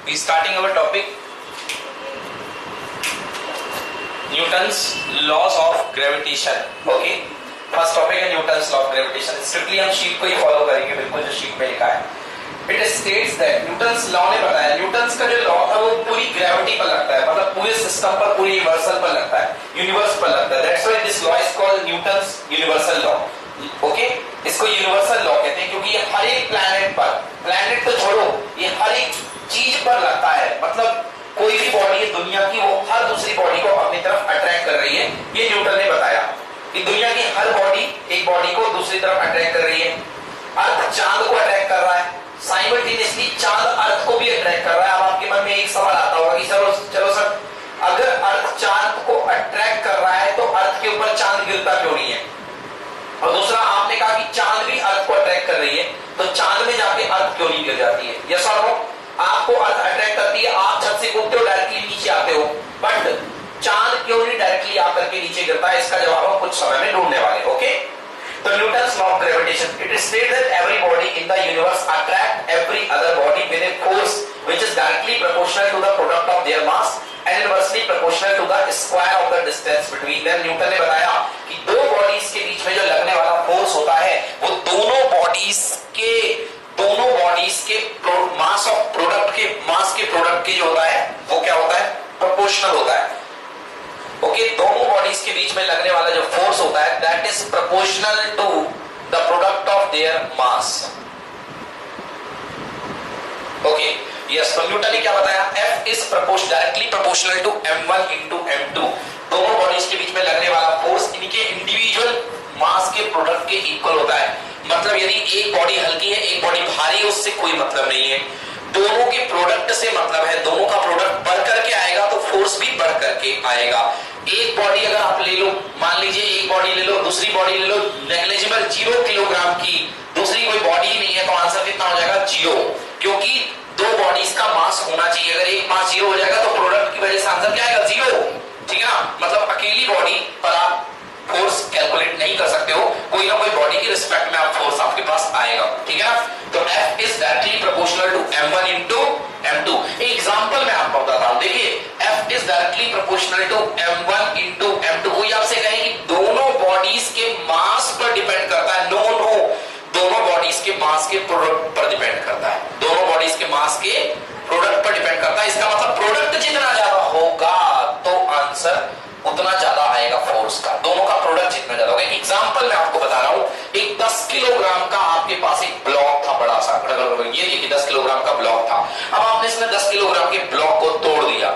we starting our topic Newton's laws of gravitation. Okay, first topic है Newton's law of gravitation. Strictly हम sheet को ही follow करेंगे, बिल्कुल जो शीट में लिखा है. It states that Newton's law ने बताया, न्यूटन्स का जो लॉ था वो पूरी ग्रेविटी पर लगता है, मतलब पूरे सिस्टम पर, पूरी यूनिवर्सल पर लगता है, यूनिवर्स पर लगता है. That's why this law is called Newton's universal law. Okay, इसको यूनिवर्सल लॉ कहते हैं क्योंकि ये हर एक प्लैनेट पर, प्लैनेट तो छोड़ो, ये हर एक चीज पर लगता है. मतलब कोई भी बॉडी है दुनिया की, वो हर दूसरी बॉडी को अपनी तरफ अट्रैक्ट कर रही है. ये न्यूटन ने बताया कि दुनिया की हर बॉडी एक बॉडी को दूसरी तरफ अट्रैक्ट कर रही है. अर्थ चांद को अट्रैक्ट कर रहा है, साइमल्टेनियसली चांद अर्थ को भी अट्रैक्ट कर रहा है. अब आपके मन में एक सवाल आता होगा कि चलो सर, अगर अर्थ चांद को अट्रैक्ट कर रहा है तो अर्थ के ऊपर चांद गिरता क्यों नहीं है? और दूसरा, आपने कहा कि चांद भी अर्थ को अट्रैक्ट कर रही है, तो चांद में जाके अर्थ क्यों नहीं गिर जाती है? यस और नो? आपको अर्थ अट्रैक्ट करती है, आप छत से कूदते हो, डायरेक्टली नीचे आते हो, बट चांद क्यों नहीं डायरेक्टली आकर के नीचे गिरता है? इसका जवाब हम कुछ समय में ढूंढने वाले. ओके, तो Newton's law of gravitation, it states that every body in the universe attract every other body with a force which is directly proportional to the product of their mass and inversely proportional to the square of the distance between them. Newton ने बताया कि दो bodies के बीच में जो लगने वाला फोर्स होता है वो दोनों बॉडीज के मास ऑफ प्रोडक्ट के मास के प्रोडक्ट के जो होता है वो क्या होता है? प्रोपोर्शनल होता है. ओके, दोनों बॉडीज के बीच में लगने वाला जो फोर्स होता है that is proportional to the product of their mass. Okay, yes. तो न्यूटन ने क्या बताया? F is directly proportional to m1 into m2. दोनों बॉडीज के बीच में लगने वाला फोर्स इनके इंडिविजुअल मास के प्रोडक्ट के इक्वल होता है. मतलब यदि एक बॉडी हल्की है, एक बॉडी भारी है, उससे कोई मतलब नहीं है, दोनों के प्रोडक्ट से मतलब है. दोनों का प्रोडक्ट बढ़ करके आएगा तो फोर्स भी बढ़ करके आएगा. एक बॉडी अगर आप ले लो, मान लीजिए एक बॉडी ले लो, दूसरी बॉडी ले लो नेग्लिजिबल 0 किलोग्राम की, दूसरी कोई बॉडी ही नहीं है, तो आंसर कितना हो जाएगा? 0. क्योंकि दो बॉडीज का मास होना चाहिए. अगर एक मास 0 हो जाएगा तो प्रोडक्ट की वजह से आंसर क्या आएगा? 0. ठीक है ना? मतलब अकेली बॉडी पर आप फोर्स कैलकुलेट नहीं कर सकते हो, कोई ना कोई बॉडी की रिस्पेक्ट में आप फोर्स आपके पास आएगा. ठीक है ना? तो F is directly proportional to m1 into m2. एक एग्जांपल मैं आपको बताता हूं. देखिए, F is directly proportional to m1 into m2. कोई आपसे कहे कि दोनों बॉडीज के मास पर डिपेंड करता है. नो, दोनों बॉडीज के मास के प्रोडक्ट पर डिपेंड करता है. दोनों बॉडीज के मास के प्रोडक्ट पर डिपेंड करता है. इसका मतलब प्रोडक्ट जितना ज्यादा होगा तो आंसर उतना ज्यादा आएगा फोर्स का. दोनों का प्रोडक्ट जितना ज्यादा होगा. एग्जांपल मैं आपको बता रहा हूं. एक 10 किलोग्राम का आपके पास एक ब्लॉक था, बड़ा सा. ये देखिए 10 किलोग्राम का ब्लॉक था. अब आपने इसमें 10 किलोग्राम के ब्लॉक को तोड़ दिया,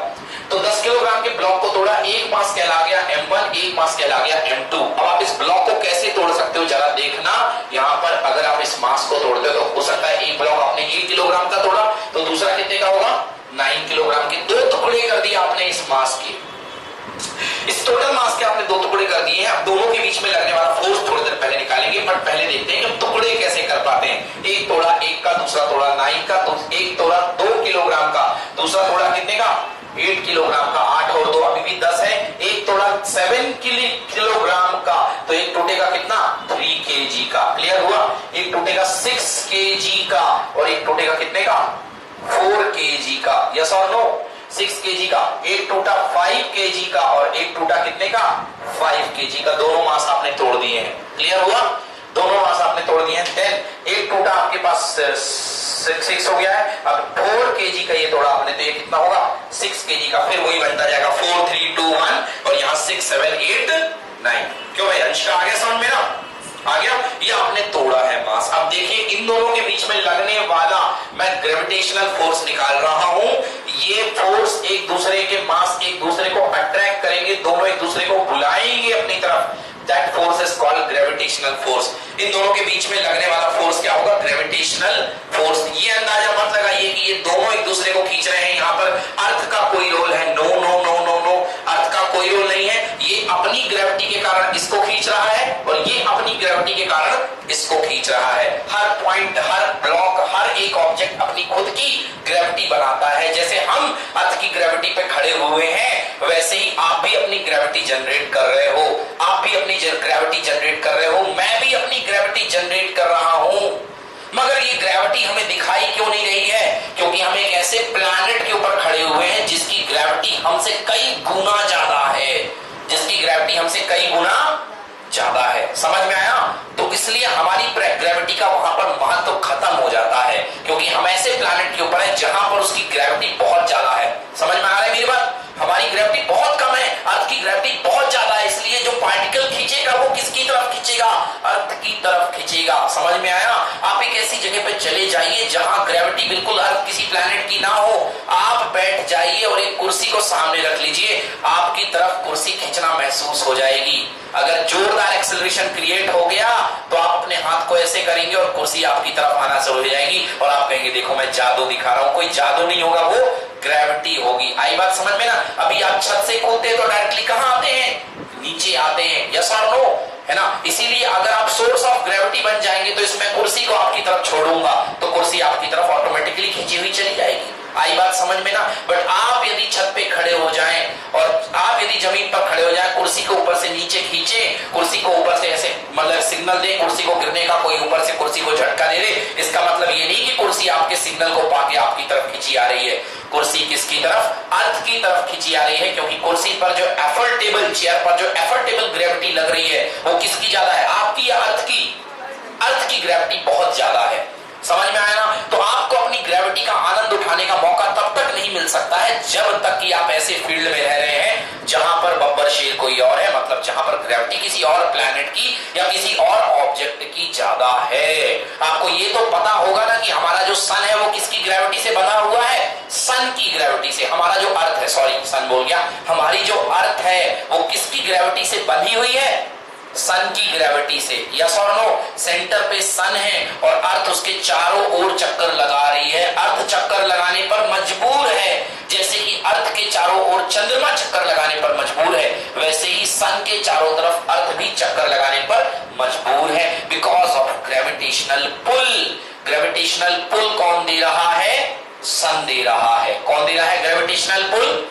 तो 10 किलोग्राम के ब्लॉक को तोड़ा, एक मास कहला गया m1, एक मास कहला गया m2. अब आप इस ब्लॉक को कैसे तोड़ सकते हो जरा देखना. यहां पर अगर आप इस मास को तोड़ते हो तो हो सकता है एक ब्लॉक आपने 1 किलोग्राम का तोड़ा तो दूसरा कितने का होगा? 9 किलोग्राम के. 2 टुकड़े कर दिए आपने इस मास के. इस टोटल मास के आपने 2 टुकड़े कर दिए हैं. अब दोनों के बीच में लगने वाला फोर्स थोड़ी देर पहले निकालेंगे, बट पहले देखते हैं कि टुकड़े कैसे कर पाते हैं. एक तोड़ा, एक का, दूसरा तोड़ा 9 का, तो एक तोड़ा 2 किलोग्राम का, दूसरा तोड़ा कितने का? 8 किलोग्राम का. 8 और 2 अभी भी 10 है. एक तोड़ा 7 किलोग्राम का, तो एक टूटेगा कितना? 3 kg का. क्लियर हुआ? एक टूटेगा 6 kg का और एक टूटेगा कितने का? 4 kg का. यस और नो? 6 kg का. एक टूटा 5 kg का और एक टूटा कितने का? 5 kg का. दोनों मास आपने तोड़ दिए हैं. क्लियर हुआ? दोनों मास आपने तोड़ दिए हैं. देन एक टूटा आपके पास 6 हो गया है. अब 4 kg का ये तोड़ा आपने, तो ये कितना होगा? 6 kg का. फिर वही बनता जाएगा 4 3 2 1 और यहाँ 6 7 8 9. क्यों भाई, अंश का आ गया समझ मेरा? आ गया? ये आपने तोड़ा है मास. अब देखिए इन दोनों के बीच में लगने वाला मैं ग्रेविटेशनल फोर्स निकाल रहा हूं. ये फोर्स एक दूसरे के मास एक दूसरे को अट्रैक्ट करेंगे, दोनों एक दूसरे को बुलाएंगे अपनी तरफ. That force is called gravitational force. इन दोनों के बीच में लगने वाला फोर्स क्या होगा? Gravitational force. ये अंदाजा मत लगाइए कि ये दोनों एक दूसरे को खींच रहे हैं. यहाँ पर अर्थ का कोई रोल है? No no no no no, Earth का कोई रोल नहीं है. ये अपनी ग्रेविटी के कारण इसको खींच रहा है और ये अपनी ग्रेविटी के कारण इसको खींच रहा है. हर पॉइंट, हर ब्लॉक, हर एक ऑब्जेक्ट अपनी खुद की ग्रेविटी बनाता है. जैसे हम अर्थ की ग्रेविटी पे खड़े हुए हैं, वैसे ही आप भी अपनी ग्रेविटी जनरेट कर रहे हो. आप भी अपनी ग्रेविटी जनरेट कर रहे हो, मैं भी अपनी ग्रेविटी जनरेट कर रहा हूं. मगर ये ग्रेविटी हमें दिखाई क्यों नहीं रही है? क्योंकि हम एक ऐसे प्लैनेट के कई गुना ज्यादा है, जिसकी ग्रेविटी हमसे कई गुना ज्यादा है। समझ में आया? तो इसलिए हमारी ग्रेविटी का वहां पर महत्व खत्म हो जाता है, क्योंकि हम ऐसे प्लैनेट के ऊपर है जहां पर उसकी ग्रेविटी बहुत ज्यादा है। समझ में आ रहा है मेरी बात? हमारी ग्रेविटी बहुत कम है, अर्थ की ग्रेविटी बहुत ज्यादा है, इसलिए जो पार्टिकल खींचेगा वो किसकी तरफ खींचेगा? अर्थ की तरफ खींचेगा। समझ में आया? आप एक ऐसी जगह पे चले जाइए जहां ग्रेविटी बिल्कुल अर्थ किसी प्लैनेट की ना हो, आप बैठ जाइए और एक कुर्सी को सामने रख लीजिए, आपकी तरफ कुर्सी खींचना महसूस हो जाएगी। अगर जोरदार एक्सेलरेशन क्रिएट हो गया तो आप अपने हाथ को ऐसे करेंगे और कुर्सी आपकी तरफ आना शुरू हो जाएगी और आप कहेंगे देखो मैं जादू दिखा रहा हूं। कोई जादू नहीं होगा, वो ग्रेविटी होगी। आई बात समझ में ना? अभी आप छत से कूदते हैं तो डायरेक्टली कहां आते हैं? नीचे आते हैं। यस और नो? है ना? इसीलिए अगर आप सोर्स ऑफ ग्रेविटी बन जाएंगे तो इसमें कुर्सी को आपकी तरफ छोड़ूंगा तो कुर्सी आपकी तरफ ऑटोमेटिकली खींची हुई चली जाएगी। आई बात समझ में ना? बट आप यदि छत पे खड़े हो जाएं और आप यदि जमीन पर खड़े हो जाएं, कुर्सी को ऊपर से नीचे खींचे, कुर्सी को ऊपर से ऐसे मतलब सिग्नल दे कुर्सी को गिरने का, कोई ऊपर से कुर्सी को झटका दे दे, इसका मतलब ये नहीं कि कुर्सी आपके सिग्नल को पाके आपकी तरफ खींची आ रही है। कुर्सी किसकी तरफ? अर्थ की तरफ खींची आ रही है, क्योंकि कुर्सी पर जो एफर्टेबल चेयर पर जो एफर्टेबल ग्रेविटी लग रही है वो किसकी ज्यादा है? आपकी या अर्थ की? अर्थ की ग्रेविटी बहुत ज्यादा है। समझ में आया ना? तो आपको अपनी ग्रेविटी का आनंद उठाने का मौका तब तक नहीं मिल सकता है जब तक कि आप ऐसे फील्ड में रह रहे हैं जहां पर बब्बर शेर कोई और है, मतलब जहां पर ग्रेविटी किसी और प्लैनेट की या किसी और ऑब्जेक्ट की ज्यादा है। आपको ये तो पता होगा ना कि हमारा जो सन है वो किसकी ग्रेविटी से बना हुआ है? सन की ग्रेविटी से। हमारा जो अर्थ है, सॉरी सन बोल गया, हमारी जो अर्थ है वो किसकी ग्रेविटी से बनी हुई है? सन की ग्रेविटी से। यस और नो? सेंटर पे सन है और अर्थ उसके चारों ओर चक्कर लगा रही है। अर्थ चक्कर लगाने पर मजबूर है, जैसे कि अर्थ के चारों ओर चंद्रमा चक्कर लगाने पर मजबूर है, वैसे ही सन के चारों तरफ अर्थ भी चक्कर लगाने पर मजबूर है, because of gravitational pull. Gravitational pull कौन दे रहा है? सन दे रहा है। कौन दे रहा है ग्रेविटेशनल पुल?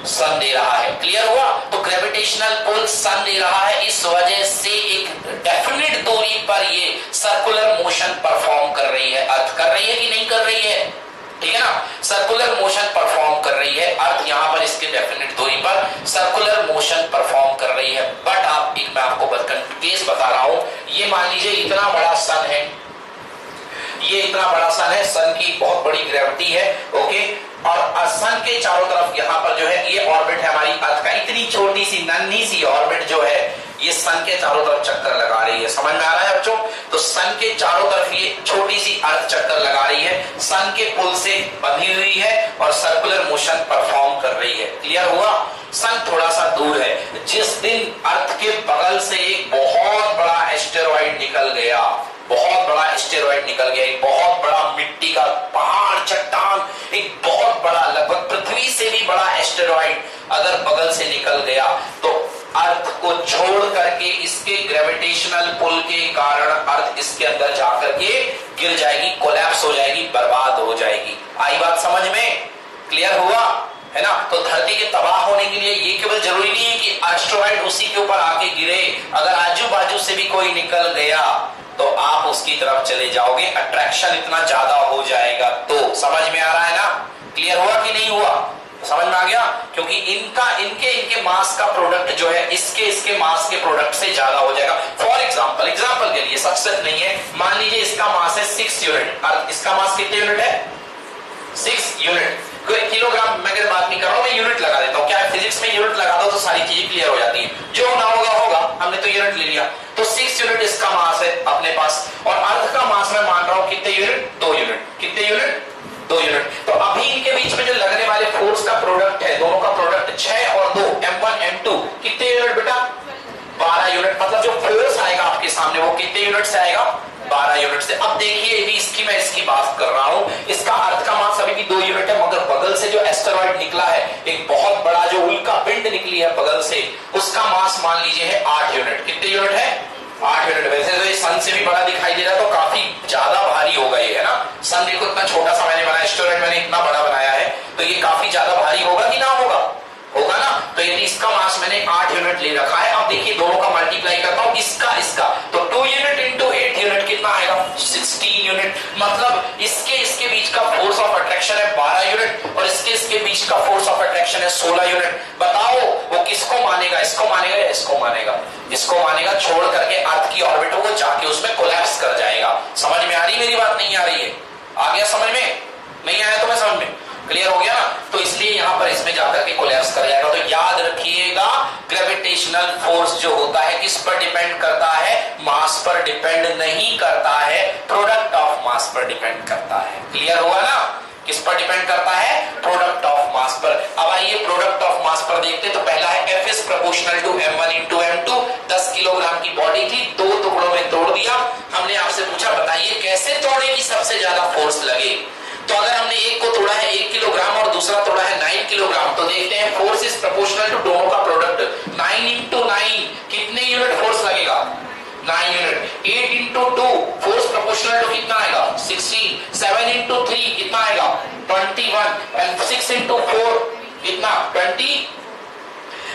सन दे रहा है। क्लियर हुआ? तो ग्रेविटेशनल पुल सन दे रहा है, इस वजह से एक डेफिनेट दूरी पर ये सर्कुलर मोशन परफॉर्म कर रही है। अर्थ कर रही है कि नहीं कर रही है? ठीक है ना? सर्कुलर मोशन परफॉर्म कर रही है अर्थ, यहां पर इसके डेफिनेट दूरी पर सर्कुलर मोशन परफॉर्म कर रही है। बट आप एक मैं आपको केस बता रहा हूं, ये मान लीजिए इतना बड़ा सन है, ये इतना बड़ा सन है, सन की बहुत बड़ी ग्रेविटी है, ओके, और सन के चारों तरफ यहाँ पर जो है ये ऑर्बिट है हमारी अर्थ का, इतनी छोटी सी नन्ही सी ऑर्बिट जो है ये सन के चारों तरफ चक्कर लगा रही है। समझ में आ रहा है बच्चों? तो सन के चारों तरफ ये छोटी सी अर्थ चक्कर लगा रही है, सन के पुल से बंधी हुई है और सर्कुलर मोशन परफॉर्म कर रही है। क्लियर हुआ? सन थोड़ा सा दूर है। जिस दिन अर्थ के बगल से एक बहुत बड़ा एस्टेरॉइड निकल गया, बहुत बड़ा एस्टेरॉइड निकल गया, एक बहुत बड़ा मिट्टी का पहाड़, चट्टान, एक बहुत बड़ा लगभग पृथ्वी से भी बड़ा एस्टेरॉइड अगर बगल से निकल गया तो अर्थ को छोड़ करके इसके ग्रेविटेशनल पुल के कारण अर्थ इसके अंदर जाकर के गिर जाएगी, कोलैप्स हो जाएगी, बर्बाद हो जाएगी। आई बात समझ में? क्लियर हुआ? है ना? तो धरती के तबाह होने के लिए ये केवल जरूरी नहीं है कि एस्टेरॉइड उसी के ऊपर आके गिरे, अगर आजू बाजू से भी कोई निकल गया तो आप उसकी तरफ चले जाओगे, अट्रैक्शन इतना ज्यादा हो जाएगा। तो समझ में आ रहा है ना? क्लियर हुआ कि नहीं हुआ? समझ में आ गया? क्योंकि इनके मास का प्रोडक्ट जो है इसके मास के प्रोडक्ट से ज्यादा हो जाएगा। फॉर एग्जांपल के लिए सच नहीं है, मान लीजिए इसका मास है 6 यूनिट, इसका मास कितने यूनिट है? 6 यूनिट। किलोग्राम मैं अगर बात नहीं कर रहा हूं, मैं यूनिट लगा देता हूं। क्या है, फिजिक्स में यूनिट लगा दो तो सारी चीजें क्लियर हो जाती है। जो ना होगा, हमने तो यूनिट ले लिया। तो 6 यूनिट इसका मास है अपने पास, और अर्थ का मास मैं मान रहा हूं कितने यूनिट? 2 यूनिट। कितने यूनिट? 2 यूनिट। तो अभी इनके बीच में जो लगने वाले फोर्स का प्रोडक्ट है, दोनों का प्रोडक्ट 6 और 2, M1 M2, कितने यूनिट बेटा? 12 यूनिट। मतलब जो फोर्स आएगा आपके सामने वो कितने यूनिट से आएगा? 12 यूनिट से। अब देखिए मैं इसकी बात कर रहा हूं, इसका अर्थ का मास अभी भी 2 यूनिट है, मगर बगल से जो एस्टेरॉइड निकला है, एक बहुत बड़ा जो उल्का पिंड निकली है बगल से, उसका मास मान लीजिए है 8 यूनिट। कितने यूनिट है? 8 यूनिट। वैसे तो ये सन से भी बड़ा दिखाई दे रहा है, तो काफी ज्यादा भारी होगा ये, है ना? सन देखो इतना छोटा सा मैंने बनाया, एस्टेरॉइड मैंने इतना बड़ा बनाया है, तो ये काफी ज्यादा भारी होगा कि ना होगा? होगा ना? तो यदि इसका मास मैंने 8 यूनिट ले रखा है, अब देखिए दोनों का मल्टीप्लाई करता हूं, इसका तो 2 यूनिट इंटू 8 यूनिट कितना आएगा? 16 यूनिट। मतलब इसके बीच का फोर्स ऑफ अट्रैक्शन है 12 यूनिट और इसके बीच का फोर्स ऑफ अट्रैक्शन है है 16 यूनिट। बताओ वो किसको मानेगा, इसको मानेगा या इसको मानेगा? इसको मानेगा, छोड़ करके अर्थ की ऑर्बिट को जाके उसमें कोलैप्स कर जाएगा। समझ में आ रही मेरी बात? नहीं आ रही है? आ गया समझ में? नहीं आया तो मैं समझ में क्लियर हो गया ना? तो इसलिए यहां पर इसमें जाकर के कोलैप्स कर जाएगा। तो याद रखिएगा ग्रेविटेशनल फोर्स जो होता है किस पर डिपेंड करता है? मास पर डिपेंड नहीं करता है, प्रोडक्ट ऑफ मास पर डिपेंड करता है। क्लियर हुआ ना? किस पर डिपेंड करता है? प्रोडक्ट ऑफ मास पर। अब आइए प्रोडक्ट ऑफ मास पर देखते। तो पहला है F is proportional to m1 into m2। 10 kilogram की बॉडी थी, 2 टुकड़ों में तोड़ दिया। हमने आपसे पूछा बताइए कैसे तोड़े कि सबसे ज्यादा फोर्स लगे। तो अगर हमने एक को तोड़ा है 1 किलोग्राम और दूसरा तोड़ा है 9 किलोग्राम, तो देखते हैं फोर्स इज प्रोपोर्शनल टू दोनों का प्रोडक्ट। 9 इंटू 9 कितने यूनिट फोर्स लगेगा? 9 unit. 8 into 2 force proportional to कितना आएगा? 16। 7 इंटू 3 कितना आएगा? 21। एंड 6 इंटू 4 कितना? 20।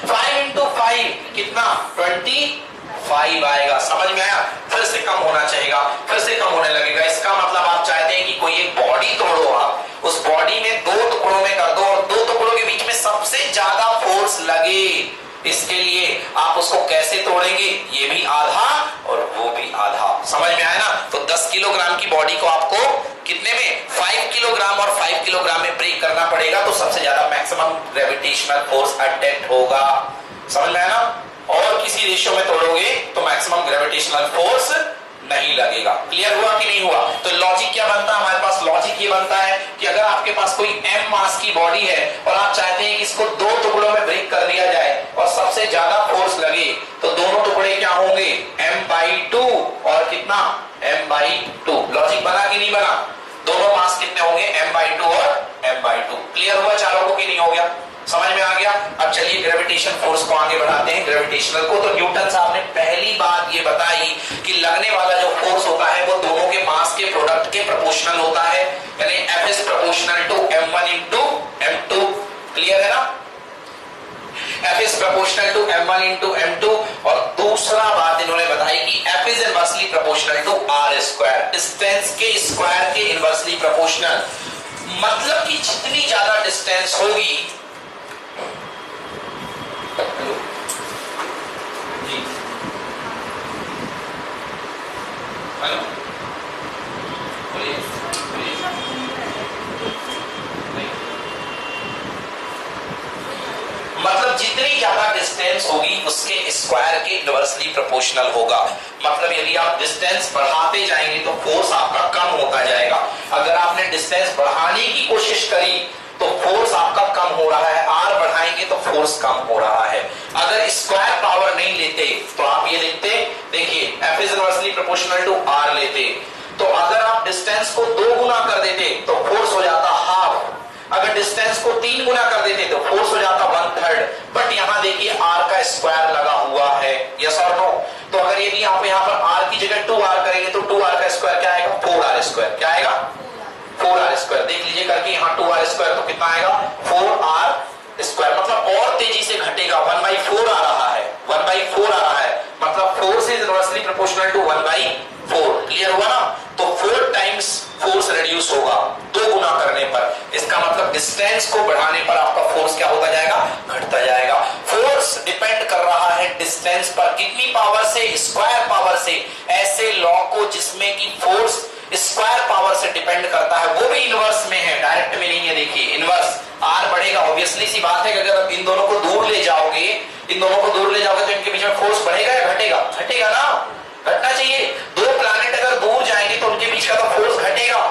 5 इंटू 5 कितना? 25 आएगा। समझ में आया? फिर से कम होना चाहिए, फिर से कम होने लगेगा। इसका मतलब आप चाहते हैं कि कोई एक बॉडी तोड़ो, आप उस बॉडी में 2 टुकड़ों में कर दो और 2 टुकड़ों के बीच में सबसे ज्यादा फोर्स लगे। इसके लिए आप उसको कैसे तोड़ेंगे? ये भी आधा और वो भी आधा। समझ में आया ना? तो 10 किलोग्राम की बॉडी को आपको कितने में? 5 किलोग्राम और 5 किलोग्राम में ब्रेक करना पड़ेगा, तो सबसे ज्यादा मैक्सिमम ग्रेविटेशनल फोर्स अटेक्ट होगा। समझ में आया ना? और किसी रेशियो में तोड़ोगे तो मैक्सिमम ग्रेविटेशनल फोर्स नहीं लगेगा। क्लियर हुआ कि नहीं हुआ? तो लॉजिक क्या बनता है हमारे पास? लॉजिक ये बनता है कि अगर आपके पास कोई m मास की बॉडी है और आप चाहते हैं कि इसको 2 टुकड़ों में ब्रेक कर दिया जाए और सबसे ज्यादा फोर्स लगे, तो दोनों टुकड़े क्या होंगे? m/2 और कितना? m/2। लॉजिक बना कि नहीं बना? दोनों मास कितने होंगे? m/2 और m/2। क्लियर हुआ चारों को कि नहीं हो गया? समझ में आ गया? अब चलिए ग्रेविटेशन फोर्स को आगे बढ़ाते हैं, ग्रेविटेशनल को। तो न्यूटन साहब ने पहली बात ये बताई कि लगने वाला जो फोर्स होता है वो दोनों के मास के प्रोडक्ट के प्रोपोर्शनल होता है, यानी F is proportional to m1 into m2। Clear है ना? F is proportional to m1 into m2। और दूसरा बात इन्होंने बताई कि F is inversely proportional to r square, distance के स्क्वायर के इनवर्सली प्रोपोर्शनल। मतलब कि जितनी ज्यादा डिस्टेंस होगी, मतलब जितनी ज्यादा डिस्टेंस होगी उसके स्क्वायर के इनवर्सली प्रोपोर्शनल होगा। मतलब यदि आप डिस्टेंस बढ़ाते जाएंगे तो फोर्स आपका कम होता जाएगा। अगर आपने डिस्टेंस बढ़ाने की कोशिश करी तो फोर्स आपका कम हो रहा है, आर बढ़ाएंगे तो फोर्स कम हो रहा है। अगर स्क्वायर पावर नहीं लेते तो आप ये लिखते, देखिए F is inversely proportional to R लेते, तो अगर आप डिस्टेंस को 2 गुना कर देते तो फोर्स हो जाता हाफ। अगर डिस्टेंस को 3 गुना कर देते तो फोर्स हो जाता 1/3। बट यहां देखिए R का स्क्वायर लगा हुआ है, यस और नो? तो अगर यदि आप यहां पर R की जगह 2R करेंगे तो 2R का स्क्वायर क्या आएगा? 4R square. क्या आएगा? 4R square. देख लीजिए करके, यहाँ 2R स्क्वायर तो कितना आएगा? 4R square. मतलब और तेजी से घटेगा, 1/4 आ रहा है, 1/4 आ रहा है। मतलब force is inversely proportional to 1/4। Clear हुआ ना? तो 4 टाइम्स फोर्स रिड्यूस होगा 2 गुना करने पर। इसका मतलब डिस्टेंस को बढ़ाने पर आपका फोर्स क्या होता जाएगा? घटता जाएगा। फोर्स डिपेंड कर रहा है डिस्टेंस पर। कितनी पावर से? स्क्वायर पावर से। ऐसे लॉ को जिसमें की फोर्स स्क्वायर पावर से डिपेंड करता है, वो भी इनवर्स में है, डायरेक्ट में नहीं है। देखिए इनवर्स आर बढ़ेगा, ऑब्वियसली सी बात है कि अगर आप इन दोनों को दूर ले जाओगे, इन दोनों को दूर ले जाओगे तो इनके बीच में फोर्स बढ़ेगा या घटेगा? घटेगा ना, घटना चाहिए। 2 प्लैनेट अगर दूर जाएंगे तो उनके बीच का तो फोर्स घटेगा।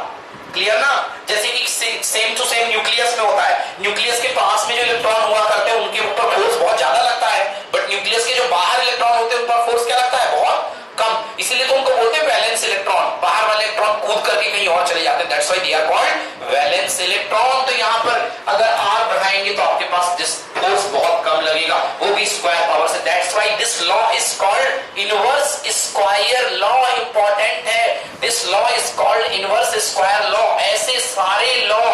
क्लियर ना? जैसे कि सेम टू सेम न्यूक्लियस में होता है। न्यूक्लियस के पास में जो इलेक्ट्रॉन हुआ करते हैं उनके ऊपर फोर्स बहुत ज्यादा लगता है, बट न्यूक्लियस के जो बाहर इलेक्ट्रॉन होते हैं उन पर फोर्स क्या लगता है? बहुत कम। इसीलिए तो उनको बोलते हैं वैलेंस इलेक्ट्रॉन। बाहर वाले इलेक्ट्रॉन कूद करके कहीं और चले जाते हैं, that's why they are called valence electron. तो यहां पर अगर R बढ़ाएंगे तो आपके पास फोर्स बहुत कम लगेगा, वो भी स्क्वायर पावर से। That's why this law is called inverse square law. Important है, this law is called inverse square law. ऐसे सारे लॉ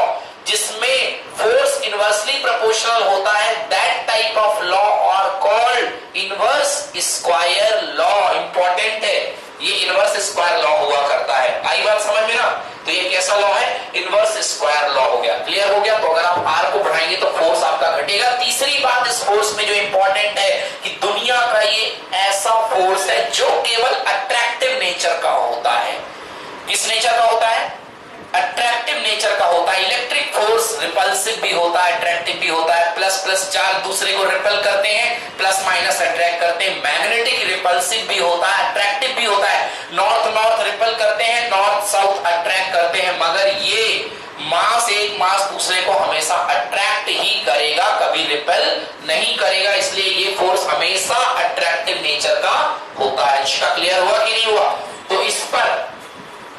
जिसमें फोर्स इनवर्सली प्रोपोर्शनल होता है, that type of law are called inverse square law. Important है, ये inverse square law हुआ करता है। आई बात समझ में ना? तो ये कैसा लॉ है? इनवर्स स्क्वायर लॉ हो गया। क्लियर हो गया? तो अगर फोर्स में जो इंपॉर्टेंट है कि दुनिया का ये ऐसा फोर्स है जो केवल अट्रैक्टिव नेचर का होता है। किस नेचर का होता है? अट्रैक्टिव नेचर का होता है। इलेक्ट्रिक फोर्स रिपल्सिव भी होता है, अट्रैक्टिव भी होता है। प्लस प्लस चार्ज दूसरे को रिपल करते हैं, प्लस माइनस अट्रैक्ट करते हैं। मैग्नेटिक रिपल्सिव भी होता है, अट्रैक्टिव भी होता है। नॉर्थ नॉर्थ रिपल करते हैं, नॉर्थ साउथ अट्रैक्ट करते हैं। मगर ये मास, एक मास दूसरे को हमेशा अट्रैक्ट ही करेगा, कभी रिपेल नहीं करेगा। इसलिए ये फोर्स हमेशा अट्रैक्टिव नेचर का होता है। इसका क्लियर हुआ कि नहीं हुआ? तो इस पर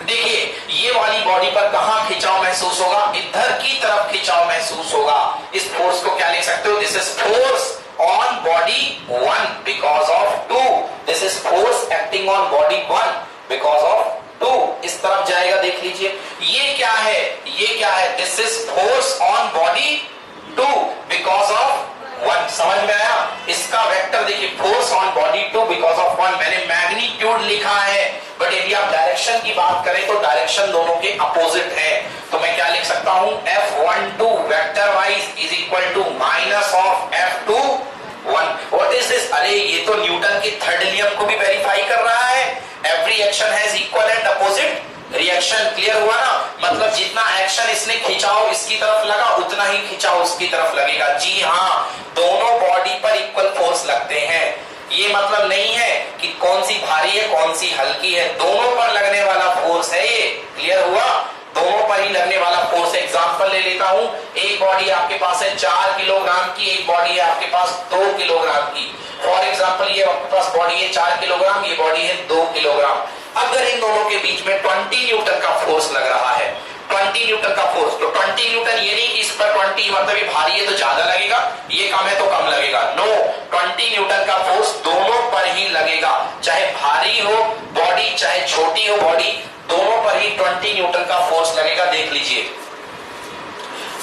देखिए, ये वाली बॉडी पर कहां खिंचाव महसूस होगा? इधर की तरफ खिंचाव महसूस होगा। इस फोर्स को क्या लिख सकते हो? This is force on body 1 because of 2। This is force acting on body 1 because of 2। इस तरफ जाएगा, देख लीजिए। ये क्या है? ये क्या है? This is force on body 2 because of 1। समझ में आया? इसका वेक्टर देखिए, force on body 2 because of 1। मैंने मैग्नीट्यूड लिखा है, बट यदि आप डायरेक्शन की बात करें तो डायरेक्शन दोनों के अपोजिट है। तो मैं क्या लिख सकता हूं? F12 vector wise is equal to minus of F21। What is this? अरे ये तो न्यूटन के थर्ड नियम को भी वेरीफाई कर रहा है। Every action has equal and opposite reaction. Clear हुआ ना? मतलब जितना एक्शन इसने खिंचाव इसकी तरफ लगा, उतना ही खिंचाव उसकी तरफ लगेगा। जी हाँ, दोनों बॉडी पर इक्वल फोर्स लगते हैं। ये मतलब नहीं है कि कौन सी भारी है कौन सी हल्की है, दोनों पर लगने वाला फोर्स है ये। क्लियर हुआ? दोनों पर ही लगने वाला फोर्स। एग्जांपल ले लेता हूं, एक बॉडी आपके पास है 4 किलोग्राम की, एक बॉडी है आपके पास 2 किलोग्राम की। फॉर एग्जांपल ये आपके पास बॉडी है 4 किलोग्राम, ये बॉडी है 2 किलोग्राम। अगर इन दोनों के बीच में 20 न्यूटन का फोर्स लग रहा है, 20 न्यूटन का फोर्स, तो 20 न्यूटन ये नहीं कि इस पर 20 मतलब ये भारी है तो ज्यादा लगेगा, ये कम है तो कम लगेगा। नो, 20 न्यूटन का फोर्स दोनों पर ही लगेगा। चाहे भारी हो बॉडी, चाहे छोटी हो बॉडी, दोनों पर ही 20 न्यूटन का फोर्स लगेगा। देख लीजिए,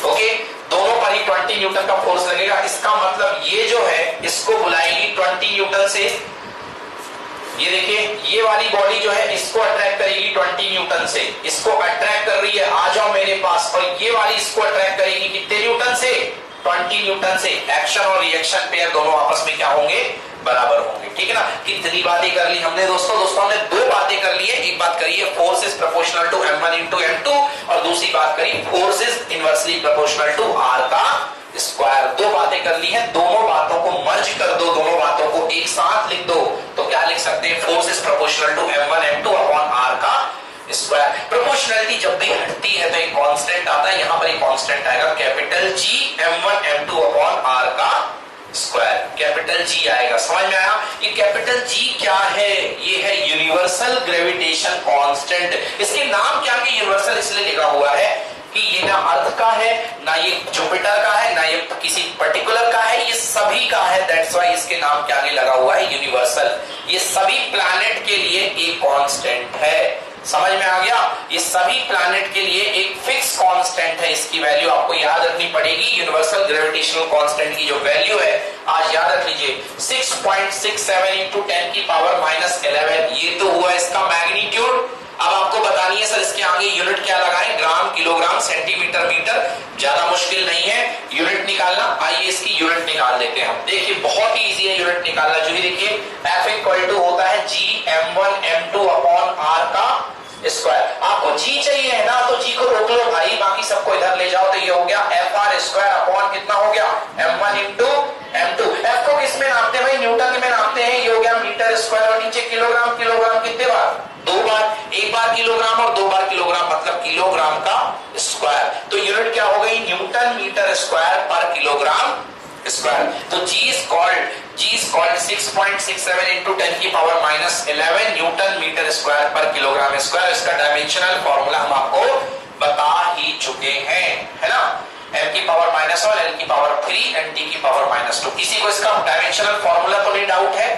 ओके, दोनों पर ही 20 न्यूटन का फोर्स लगेगा। इसका मतलब ये जो है इसको बुलाएगी 20 न्यूटन से। ये देखिए, ये वाली बॉडी जो है इसको अट्रैक्ट करेगी 20 न्यूटन से, इसको अट्रैक्ट कर रही है, आ जाओ मेरे पास। और ये वाली इसको अट्रैक्ट करेगी कितने न्यूटन से? 20 न्यूटन से। एक्शन और रिएक्शन पेयर दोनों आपस में क्या होंगे? बराबर होंगे। ठीक है ना? कितनी बातें कर ली हमने दोस्तों? हमने 2 बातें कर ली है। एक बात करी है force is proportional to m1 into m2, और दूसरी बात करी force is inversely proportional to r का स्क्वायर। 2 बातें कर ली है, दोनों बातों को मर्ज कर दो, दोनों बातों को एक साथ लिख दो। तो क्या लिख सकते हैं? Force is proportional to m1 m2 upon r का स्क्वायर। प्रोपोर्शनलिटी जब भी हटती है तो एक कांस्टेंट आता है, यहां पर एक कांस्टेंट आएगा capital G m1 m2 upon r का स्क्वायर। कैपिटल G आएगा। समझ में आया? ये कैपिटल G क्या है? ये है यूनिवर्सल ग्रेविटेशन कांस्टेंट। इसके नाम क्या है? यूनिवर्सल इसलिए लिखा हुआ है कि ये ना अर्थ का है, ना ये जुपिटर का है, ना ये किसी पर्टिकुलर का है, ये सभी का है। दैट्स व्हाई इसके नाम के आगे लगा हुआ है यूनिवर्सल। ये सभी प्लैनेट के लिए एक कांस्टेंट है। समझ में आ गया? ये सभी प्लैनेट के लिए एक फिक्स कांस्टेंट है। इसकी वैल्यू आपको याद रखनी पड़ेगी। यूनिवर्सल ग्रेविटेशनल कांस्टेंट की जो वैल्यू है, आज याद रख लीजिए, 6.67 इंटू 10 की पावर -11। ये तो हुआ इसका मैग्नीट्यूड। अब आपको बतानी है सर इसके आगे यूनिट क्या लगाएं? ग्राम, किलोग्राम, सेंटीमीटर, मीटर। ज्यादा मुश्किल नहीं है यूनिट निकालना। आइए इसकी यूनिट निकाल देते हैं हम। देखिए, बहुत ही इजी है यूनिट निकालना। जो भी देखिए, F इक्वल टू होता है G m1 m2 upon r का स्क्वायर। आपको G चाहिए है ना, तो G को रोक लो भाई, बाकी सबको इधर ले जाओ। तो ये हो गया FR स्क्वायर अपॉन कितना हो गया? m1 into m2। F को किस में नापते हैं भाई? न्यूटन में नापते हैं। ये हो गया मीटर स्क्वायर, और नीचे किलोग्राम। किलोग्राम कितने बार? 2 बार। एक बार किलोग्राम और 2 बार किलोग्राम, मतलब किलोग्राम का स्क्वायर। तो यूनिट क्या हो गई? न्यूटन मीटर स्क्वायर पर किलोग्राम स्क्वायर। तो G is called 6.67 into 10 की पावर -11 न्यूटन मीटर स्क्वायर पर किलोग्राम स्क्वायर। इसका डायमेंशनल फॉर्मूला हम आपको बता ही चुके हैं, है ना? m की पावर -1, l की पावर 3, and t की पावर -2। किसी को इसका डायमेंशनल फॉर्मूला तो नहीं डाउट है?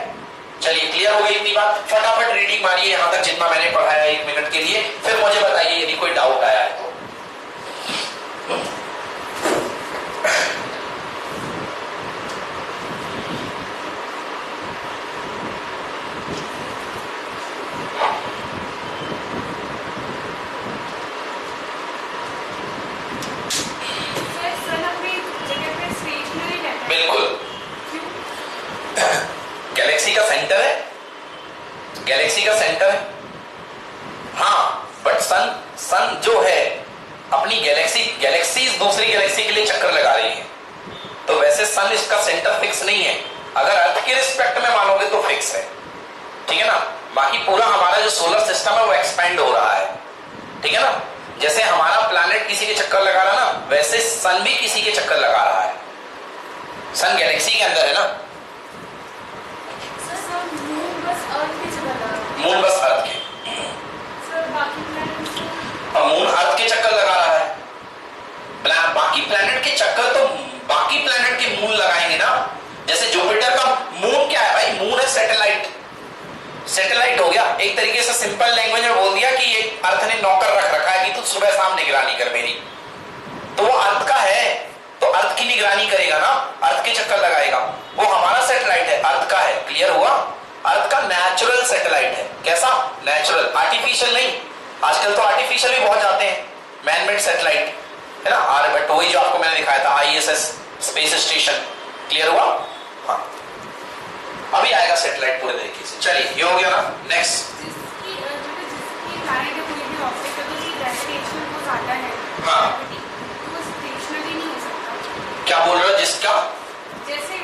चलिए, क्लियर हो गई इतनी बात। फटाफट रीडिंग मारिए यहां तक जितना मैंने पढ़ाया 1 मिनट के लिए, फिर मुझे बताइए यदि कोई डाउट आया है तो। बिल्कुल का सेंटर है। हाँ, बट सन जो है अपनी गैलेक्सीज दूसरी गैलेक्सी के लिए चक्कर लगा रही है, तो वैसे सन इसका सेंटर फिक्स नहीं है। अगर अर्थ के रिस्पेक्ट में मानोगे तो फिक्स है, ठीक है ना। बाकी पूरा हमारा जो सोलर सिस्टम है वो एक्सपेंड हो रहा है, ठीक है ना। जैसे हमारा प्लैनेट किसी के चक्कर लगा रहा ना, वैसे सन भी किसी के चक्कर लगा रहा है। सन गैलेक्सी के अंदर है ना। मून बस अर्थ के, मून अर्थ के चक्कर लगा रहा है। बाकी प्लैनेट के चक्कर तो बाकी प्लैनेट के मून लगाएंगे ना। जैसे जुपिटर का मून क्या है भाई? मून है सैटेलाइट। सैटेलाइट हो गया एक तरीके से, सिंपल लैंग्वेज में बोल दिया कि ये अर्थ ने नौकर रख रखा है कि तू सुबह शाम निगरानी कर मेरी। तो वो अर्थ का है तो अर्थ की निगरानी करेगा ना, अर्थ के चक्कर लगाएगा। वो हमारा सैटेलाइट है, अर्थ का है। क्लियर हुआ? अर्थ का नेचुरल सैटेलाइट है। कैसा? नेचुरल, आर्टिफिशियल नहीं। आजकल तो आर्टिफिशियल भी बहुत जाते हैं, मैनमेड सैटेलाइट है ना। आर्यभट्ट, वही जो आपको मैंने दिखाया था, ISS स्पेस स्टेशन। क्लियर हुआ? हाँ, अभी आएगा सैटेलाइट पूरे तरीके से। चलिए, ये हो गया ना। नेक्स्ट, हाँ क्या बोल रहे हो? जिसका जैसे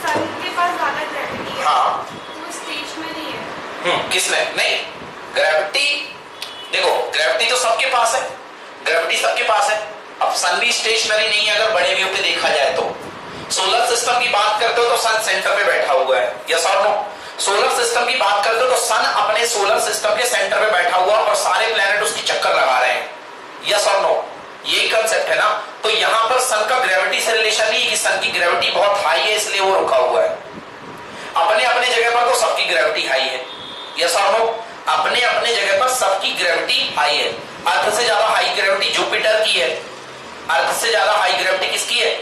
सन के पास ज्यादा ग्रेविटी है, हाँ, तो वो स्टेशनरी है। किसने? नहीं, ग्रेविटी देखो, ग्रेविटी तो सबके पास है, ग्रेविटी सबके पास है। अब सन भी स्टेशनरी नहीं है अगर बड़े व्यू पे देखा जाए तो। सोलर सिस्टम की बात करते हो तो सन सेंटर पे बैठा हुआ है, यस और नो। सोलर सिस्टम की बात करते हो तो सन अपने सोलर सिस्टम के सेंटर पे बैठा हुआ और सारे प्लैनेट उसकी चक्कर लगा रहे हैं, यस और नो। यही कंसेप्ट है ना। तो यहां पर सन का ग्रेविटी से रिलेशन नहीं है कि सन की ग्रेविटी बहुत हाई है इसलिए वो रुका हुआ है। अपने अपने जगह पर तो सबकी ग्रेविटी हाई है, यस और नो। अपने अपने जगह पर सबकी ग्रेविटी हाई है। अर्थ से ज्यादा हाई ग्रेविटी जुपिटर की है। अर्थ से ज्यादा हाई ग्रेविटी किसकी है?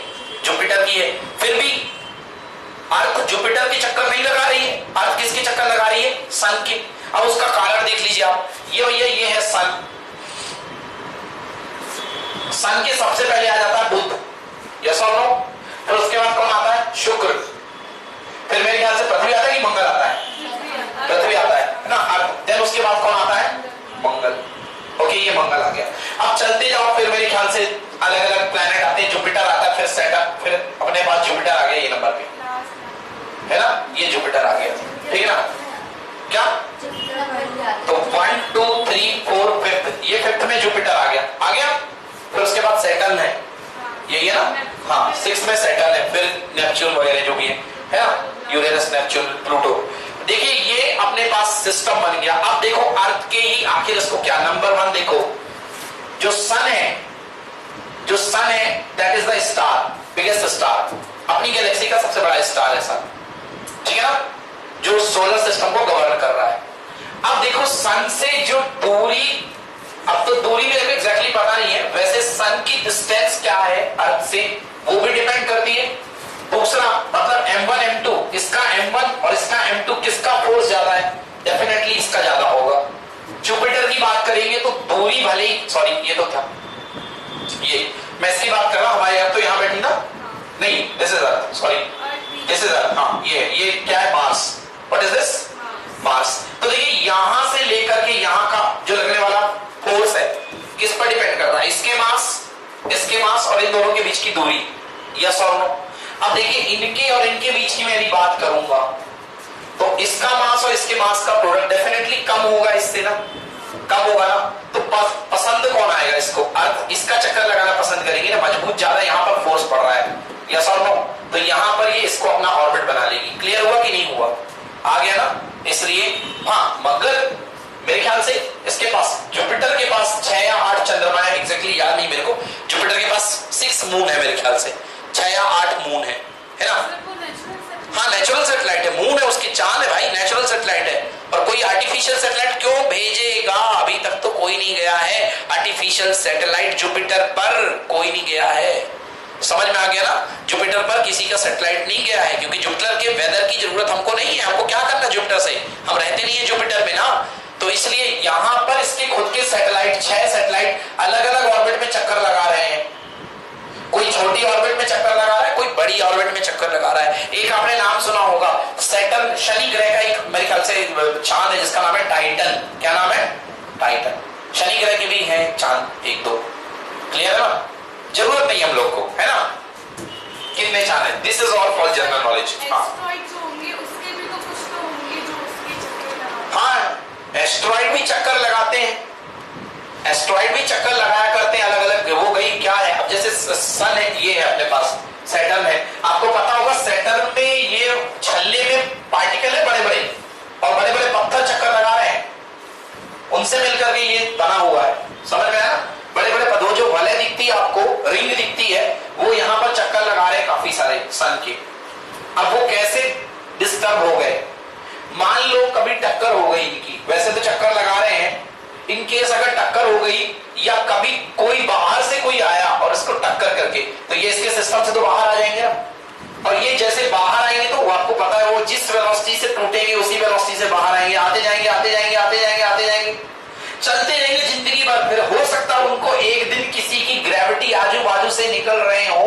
जुपिटर की है। फिर भी अर्थ जुपिटर के चक्कर नहीं लगा रही है, अर्थ किसके चक्कर लगा रही है? सन के। अब उसका कारण देख लीजिए आप, ये है सन। सन के सबसे पहले आ जाता है बुध, यस और नो। फिर उसके बाद कौन आता है? शुक्र। फिर मेरे ख्याल से पृथ्वी आता है कि मंगल आता है? पृथ्वी आता है ना। देन उसके बाद कौन आता है? मंगल। ओके, ये मंगल आ गया। अब चलते जाओ, फिर मेरे ख्याल से अलग अलग प्लैनेट आते हैं। जुपिटर आता है, फिर सैटर्न, फिर अपने पास जुपिटर आ गया ये नंबर पे, है ना। ये जुपिटर आ गया, ठीक है ना। क्या? तो 1 2 3 4 5th, ये 5th में जुपिटर आ गया। फिर उसके बाद सैटर्न है, यही है ना। हाँ, 6 में सैटर्न है, फिर नेपच्यून वगैरह जो भी है ना, यूरेनस, नेपच्यून, प्लूटो। देखिए, ये अपने पास सिस्टम बन गया। अब देखो अर्थ के ही आखिर इसको क्या, नंबर 1 देखो, जो सन है that is the star, biggest star. अपनी गैलेक्सी का सबसे बड़ा स्टार है सन, ठीक है ना, जो सोलर सिस्टम को गवर्न कर रहा है। अब देखो सन से जो दूरी, अब तो दूरी मेरे को एग्जैक्टली पता नहीं है, वैसे सन की डिस्टेंस क्या है अर्थ से वो भी डिपेंड करती है। दूसरा मतलब M1 M2, इसका M1 और इसका M2 किसका फोर्स ज्यादा है? डेफिनेटली इसका ज्यादा होगा। जुपिटर की बात करेंगे तो दूरी भले ही, सॉरी ये तो था, ये मैं इसकी बात कर रहा हूं। हमारे अर्थ तो यहां बैठी ना, नहीं this is Earth, sorry this is Earth. हाँ, ये क्या है? Mars. What is this? Mars. तो देखिए, यहां से लेकर के यहां का जो लगने वाला फोर्स है किस पर डिपेंड करता है? इसके मास और इन दोनों के बीच की दूरी, यस और नो। अब देखिए, इनके और इनके बीच की मैं यदि बात करूंगा तो इसका मास और इसके मास का प्रोडक्ट डेफिनेटली कम होगा इससे ना, कम होगा ना। तो पसंद कौन आएगा इसको? अर्थ इसका चक्कर लगाना पसंद करेगी ना, मजबूत ज्यादा यहाँ पर फोर्स पड़ रहा है, यस और नो। तो यहाँ पर ये इसको अपना ऑर्बिट बना लेगी। क्लियर हुआ कि नहीं हुआ? आ गया ना। इसलिए हाँ, मगर मेरे ख्याल से इसके पास, जुपिटर के पास 6 या 8 चंद्रमा है, एग्जैक्टली याद नहीं मेरे को। जुपिटर के पास 6 मून है मेरे ख्याल से, 6 या 8 मून है ना। हाँ, नेचुरल सैटेलाइट है, मून है उसकी, चांद है भाई, नेचुरल सैटेलाइट है। और कोई आर्टिफिशियल सैटेलाइट क्यों भेजेगा? अभी तक तो कोई नहीं गया है आर्टिफिशियल सैटेलाइट जुपिटर पर, कोई नहीं गया है। समझ में आ गया ना। जुपिटर पर किसी का सैटेलाइट नहीं गया है क्योंकि जुपिटर के वेदर की जरूरत हमको नहीं है। हमको क्या करना जुपिटर से? हम रहते नहीं है जुपिटर में ना। तो इसलिए यहां पर इसके खुद के सैटेलाइट, 6 सैटेलाइट अलग अलग ऑर्बिट में चक्कर लगा रहे हैं। कोई छोटी ऑर्बिट में चक्कर लगा रहा है, कोई बड़ी बड़ी ऑर्बिट में चक्कर लगा रहा है। एक आपने नाम सुना होगा सैटर्न, शनि ग्रह का एक मेरे ख्याल से चांद है जिसका नाम है टाइटन। क्या नाम है? टाइटन। शनि ग्रह के भी हैं चांद एक दो, क्लियर है ना? जरूरत नहीं हम लोग को, है ना? कितने चांद है? This is all for general knowledge. Asteroid जो होंगे उसके भी तो कुछ तो होंगे जो उसके चक्कर लगाते हैं। हाँ, एस्ट्रॉइड भी चक्कर लगाते हैं, एस्ट्रॉइड भी चक्कर लगाया करते हैं अलग अलग। वो गई क्या है, अब जैसे सन है, ये है अपने पास सैटर्न है, आपको पता होगा सैटर्न में ये छल्ले में पार्टिकल है बड़े बड़े, और बड़े बड़े पत्थर चक्कर लगा रहे हैं, उनसे मिलकर के ये बना हुआ है। समझ में आया? बड़े बड़े पत्थर, जो वलय दिखती है आपको, रिंग दिखती है, वो यहां पर चक्कर लगा रहे हैं काफी सारे सन के। अब वो कैसे डिस्टर्ब हो गए? मान लो कभी टक्कर हो गई इनकी, वैसे तो चक्कर लगा रहे हैं, इन केस अगर टक्कर हो गई या कभी कोई बाहर से कोई आया और इसको टक्कर करके, तो ये इसके सिस्टम से तो बाहर आ जाएंगे ना। और ये जैसे बाहर आएंगे तो आपको पता है वो जिस वेलोसिटी से टूटेंगे उसी वेलोसिटी से बाहर आएंगे, आते जाएंगे आते जाएंगे आते जाएंगे आते जाएंगे, चलते रहेंगे जिंदगी भर। फिर हो सकता है उनको एक दिन किसी की ग्रेविटी आजू बाजू से निकल रहे हो,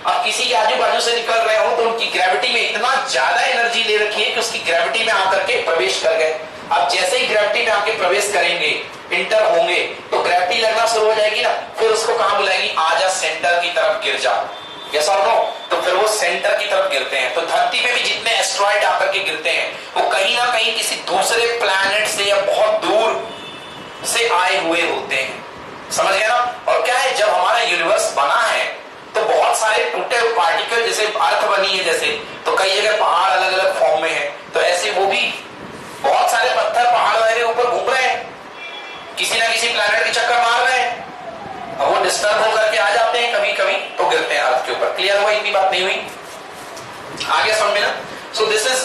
अब किसी के आजू बाजू से निकल रहे हो तो उनकी ग्रेविटी में इतना ज्यादा एनर्जी ले रखी है कि उसकी ग्रेविटी में आकर के प्रवेश कर गए। अब जैसे ही ग्रेविटी में आके प्रवेश करेंगे, इंटर होंगे, तो ग्रेविटी लगना शुरू हो जाएगी ना, फिर उसको कहां बुलाएगी? आजा सेंटर की तरफ गिर जा। यस और नो? तो फिर वो सेंटर की तरफ गिरते हैं। तो धरती पे भी जितने एस्ट्रॉइड आकर के गिरते हैं वो कहीं ना कहीं किसी दूसरे प्लैनेट से या बहुत दूर से आए हुए होते हैं। समझ गए ना? और क्या है, जब हमारा यूनिवर्स बना है तो बहुत सारे टूटे हुए पार्टिकल, जैसे अर्थ बनी है जैसे, तो कई जगह पहाड़ अलग अलग फॉर्म में है, तो ऐसे वो भी बहुत सारे पत्थर पहाड़ वाले ऊपर घूम रहे हैं, किसी ना किसी प्लैनेट के चक्कर मार रहे हैं, और वो डिस्टर्ब होकर के आ जाते हैं कभी कभी, तो गिरते हैं अर्थ के ऊपर। क्लियर हुआ? इतनी बात नहीं हुई? आगे समझ में ना? So this is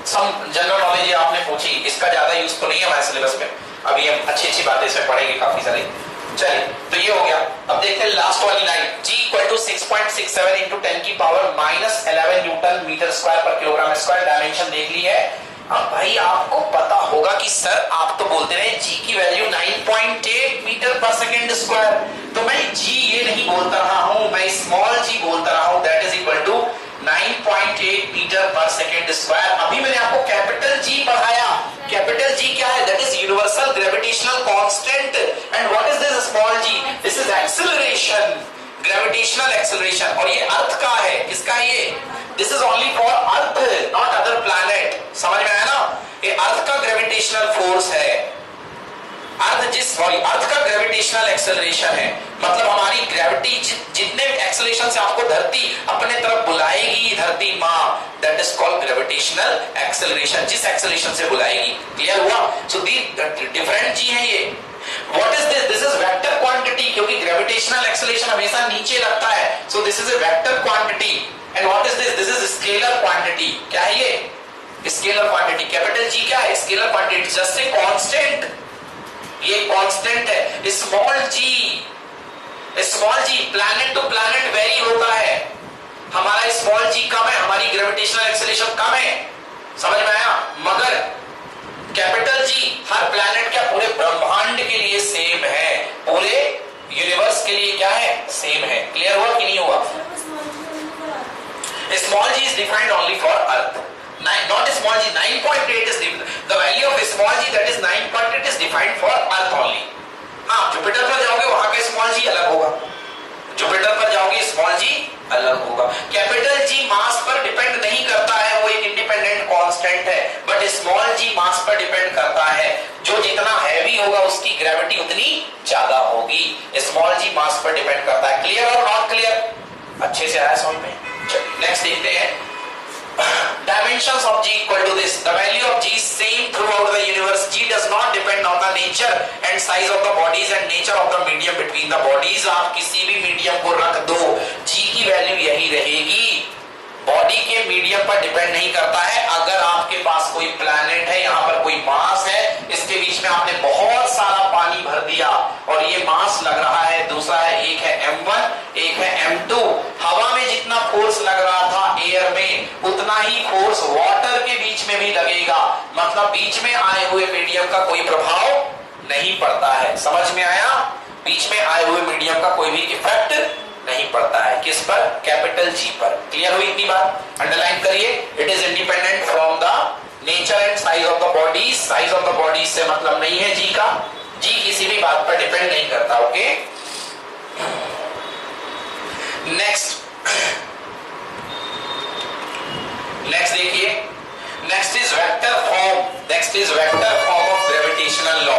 some general knowledge आपने पूछी, इसका ज्यादा यूज तो नहीं है हमारे सिलेबस में, अभी हम अच्छी अच्छी बातें इसमें पढ़ेंगे काफी सारी। चलिए, तो ये हो गया। अब देखते हैं लास्ट वाली line, G = 6.67 × 10⁻⁻11 newton metre square पर किलोग्राम स्क्वायर। डायमेंशन देख ली है। अब भाई आपको पता होगा कि सर आप तो बोलते रहे G की वैल्यू 9.8 मीटर पर सेकेंड स्क्वायर, तो मैं G ये नहीं बोलता रहा हूं, मैं स्मॉल g बोलता रहा हूं, that is equal to 9.8 metre पर सेकेंड स्क्वायर। अभी मैंने आपको कैपिटल G पढ़ाया। कैपिटल G क्या है? That is universal gravitational constant. And what is this small g? This is acceleration, gravitational acceleration. और ये अर्थ का है, किसका है ये? This is only for earth, not other planet. समझ में आया ना? ये अर्थ का ग्रेविटेशनल फोर्स है, अर्थ का ग्रेविटेशनल एक्सेलरेशन है। मतलब हमारी ग्रेविटी जितने एक्सेलरेशन से आपको धरती अपने तरफ बुलाएगी, धरती माँ, that is called gravitational acceleration, जिस एक्सेलरेशन से बुलाएगी। क्लियर हुआ? सो दी डिफरेंट जी है ये। What is this? This is vector quantity, क्योंकि ग्रेविटेशनल एक्सेलरेशन हमेशा नीचे लगता है, so this is a vector quantity. And what is this? This is scalar quantity. क्या है ये? Scalar quantity. कैपिटल जी क्या है? Scalar quantity, just a constant, ये कांस्टेंट है। Small g planet to planet vary होता है। हमारा स्मॉल जी कम है, हमारी ग्रेविटेशनल एक्सेलरेशन कम है। समझ में आया? मगर कैपिटल जी हर प्लैनेट क्या पूरे ब्रह्मांड के लिए सेम है, पूरे यूनिवर्स के लिए क्या है? सेम है। क्लियर हुआ कि नहीं हुआ? Small g is defined only for earth, not small g. 9.8 is the value of small g, that is 9.8 is defined for earth only. हाँ, जुपिटर पर जाओगे वहां का स्मॉल जी अलग होगा, जुपिटर पर जाओगे स्मॉल जी अलग होगा। कैपिटल जी मास पर डिपेंड नहीं करता है, वो एक इंडिपेंडेंट कांस्टेंट है, बट स्मॉल जी मास पर डिपेंड करता है। जो जितना हैवी होगा उसकी ग्रेविटी उतनी ज्यादा होगी। स्मॉल जी मास पर डिपेंड करता है। क्लियर और नॉट क्लियर? अच्छे से आया समझ में? नेक्स्ट देखते हैं। Dimensions of G equal to this. The value of G is same throughout the universe. G does not depend on the nature and size of the bodies and nature of the medium between the bodies. आप किसी भी medium को रख दो, G की value यही रहेगी। Body के मीडियम पर डिपेंड नहीं करता है। अगर आपके पास कोई प्लैनेट है, यहाँ पर कोई मास है, इसके बीच में आपने बहुत सारा पानी भर दिया और ये मास लग रहा है, दूसरा है, एक है m1, एक है m2। हवा में जितना फोर्स लग रहा था एयर में, उतना ही फोर्स वाटर के बीच में भी लगेगा। मतलब बीच में आए हुए मीडियम का कोई प्रभाव नहीं पड़ता है। समझ में आया? बीच में आए हुए मीडियम का कोई भी इफेक्ट नहीं पड़ता है। किस पर, कैपिटल जी पर। क्लियर हुई इतनी बात, अंडरलाइन करिए। It is independent from the nature and size of the body. Size of the body से मतलब नहीं है जी का, जी किसी भी बात पर डिपेंड नहीं करता। ओके, नेक्स्ट देखिए, next is vector form. Next is vector form of gravitational law.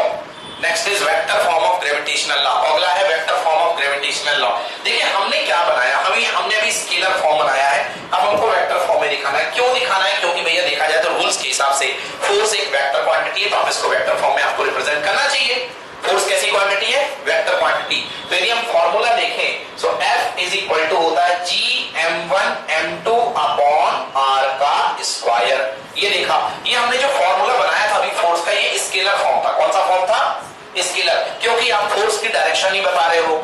Next is vector form of gravitational law. अगला है vector form of gravitational law. देखिए हमने क्या बनाया, हमने अभी स्केलर फॉर्म बनाया है, अब हमको वेक्टर फॉर्म में दिखाना है। क्यों दिखाना है, क्योंकि भैया देखा जाए तो रूल्स के हिसाब से फोर्स एक वेक्टर क्वांटिटी है, तो आप इसको वेक्टर फॉर्म में आपको रिप्रेजेंट करना चाहिए। फोर्स कैसी क्वांटिटी है, वेक्टर क्वांटिटी। तो यदि हम फॉर्मूला देखें, सो F इज इक्वल टू होता है Gm1m2 अपॉन r का स्क्वायर। ये देखा, ये हमने जो फॉर्मूला बनाया था अभी फोर्स का, ये स्केलर फॉर्म था। कौन सा फॉर्म था, स्केलर, क्योंकि आप फोर्स की डायरेक्शन नहीं बता रहे हो,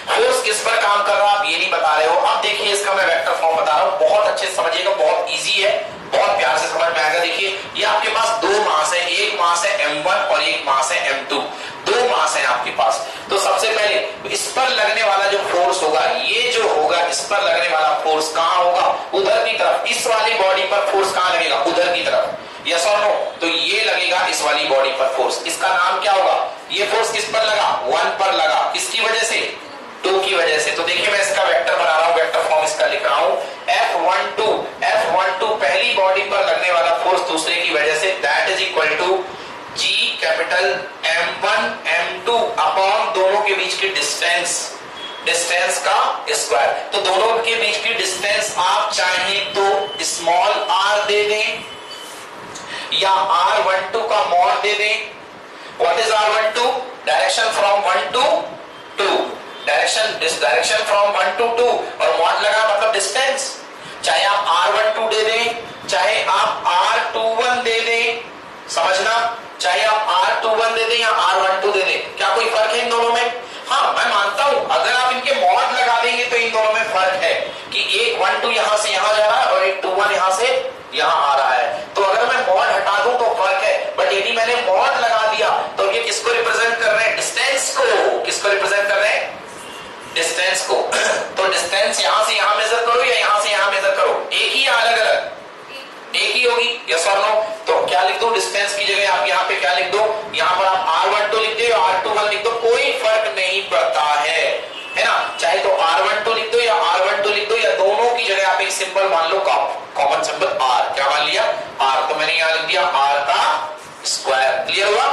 फोर्स किस पर काम कर रहा है आप ये नहीं बता रहे हो। अब देखिए इसका मैं वेक्टर फॉर्म बता रहा हूं, बहुत अच्छे से समझिएगा, बहुत इजी है, बहुत प्यार से समझ में आएगा। देखिए ये आपके पास दो मास है, एक मास है m1 और एक मास है m2, दो मास है आपके पास। तो सबसे पहले इस पर लगने वाला जो फोर्स होगा, ये जो होगा इस पर लगने वाला फोर्स कहां होगा, उधर की तरफ। इस वाली बॉडी पर फोर्स कहां लगेगा, उधर की तरफ, यस और नो। तो ये लगेगा इस वाली बॉडी पर फोर्स, इसका नाम क्या होगा, ये फोर्स किस पर लगा, 1 पर लगा, किसकी वजह से, 2 की वजह से। तो देखिए मैं इसका वेक्टर बना रहा हूं, वेक्टर फॉर्म इसका लिख रहा हूं, F12 पहली बॉडी पर लगने वाला फोर्स दूसरे की वजह से, that is equal to G capital M1 M2 अपॉन दोनों के बीच की डिस्टेंस, डिस्टेंस का स्क्वायर। तो दोनों के बीच की डिस्टेंस आप चाहें तो स्मॉल r दे दें या R12 का मॉड दे दें। What is R12, direction from 1 to 2, direction from 1 to 2, और मॉड लगा मतलब डिस्टेंस। चाहे आप R12 दे दें, चाहे आप R21 दे दें, समझना, चाहे आप R21 दे दें या R12 दे दें, क्या कोई फर्क है इन दोनों में? हाँ मैं मानता हूं, अगर आप इनके मॉड लगा देंगे तो इन दोनों में फर्क है कि एक 12 यहां से यहां जा रहा है और एक 21 यहां से यहां आ रहा है। तो अगर मैं मॉड हटा दूं तो फर्क है, बट यदि मैंने मॉड लगा दिया तो ये किसको रिप्रेजेंट कर रहे हैं, डिस्टेंस को। किसको रिप्रेजेंट कर रहे हैं, डिस्टेंस को। तो डिस्टेंस यहां से यहां मेजर करो या यहां से यहां मेजर करो, एक ही या अलग अलग, एक ही होगी, यस और नो। तो क्या लिख दो, डिस्टेंस की जगह आप यहां पे क्या लिख दो, यहां पर आप R12 लिख दो, R21 लिख दो, कोई फर्क नहीं पड़ता है ना। चाहे तो R12 लिख दो या R12 लिख दो, या दोनों की जगह आप एक सिंबल मान लो, कॉमन सिंबल R। क्या मान लिया, R। तो मैंने यहां लिख दिया R का स्क्वायर। क्लियर हुआ,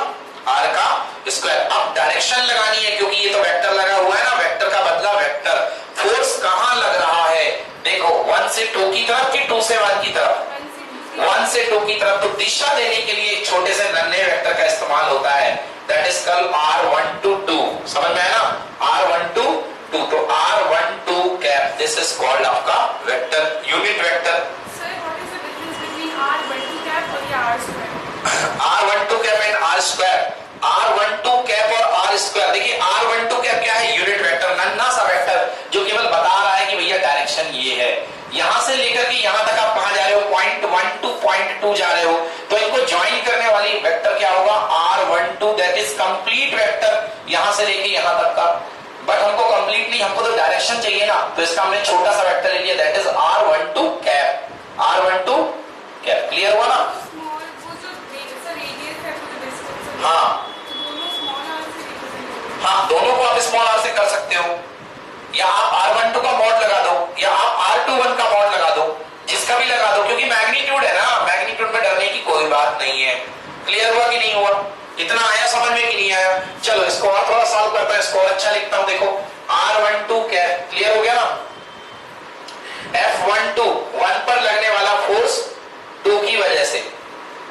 R का स्क्वायर। अब डायरेक्शन लगानी है, क्योंकि ये तो वेक्टर लगा हुआ है ना, वेक्टर का बदला वेक्टर। फोर्स कहां लग रहा है, देखो 1 से 2 की तरफ कि 2 से 1 की तरफ, 1 से 2 की तरफ। तो दिशा देने के लिए एक छोटे से नन्हे वेक्टर का इस्तेमाल होता है, दैट इज कॉल्ड R12, समझ में है ना, R12। तो R12 cap, this is called आपका vector, unit vector. Sir, what is the difference between R12 cap और ये R square? R12 cap and R square, R12 cap और R स्क्वायर। देखिए R12 कैप क्या है, यूनिट वेक्टर, नन्हा सा vector जो केवल बता रहा है कि भैया डायरेक्शन ये है। यहां से लेकर के यहां तक आप कहां जा रहे हो, पॉइंट 1 to पॉइंट 2 जा रहे हो, तो इनको ज्वाइन करने वाली वेक्टर क्या होगा, R12, that is complete vector, यहां से लेके यहां तक का। बट हमको कंप्लीट नहीं, हमको तो डायरेक्शन चाहिए ना, तो इसका हमने छोटा सा वेक्टर ले लिया, that is R12 cap, R12 cap. Clear हुआ ना, Small, वो जो radius है, वो जो distance है, हाँ तो दोनों small r से represent होंगे। हाँ, दोनों को आप स्मॉल r से कर सकते हो, या आप R12 का मॉड लगा दो, या आप R21 का मॉड लगा दो, जिसका भी लगा दो, क्योंकि मैग्नीट्यूड है ना, मैग्नीट्यूड में डरने की कोई बात नहीं है। क्लियर हुआ कि नहीं हुआ, इतना आया समझ में कि नहीं आया? चलो इसको और थोड़ा सॉल्व करता हूं, इसको अच्छा लिखता हूं। देखो R12 क्या, क्लियर हो गया ना, F12 1 पर लगने वाला फोर्स 2 की वजह से,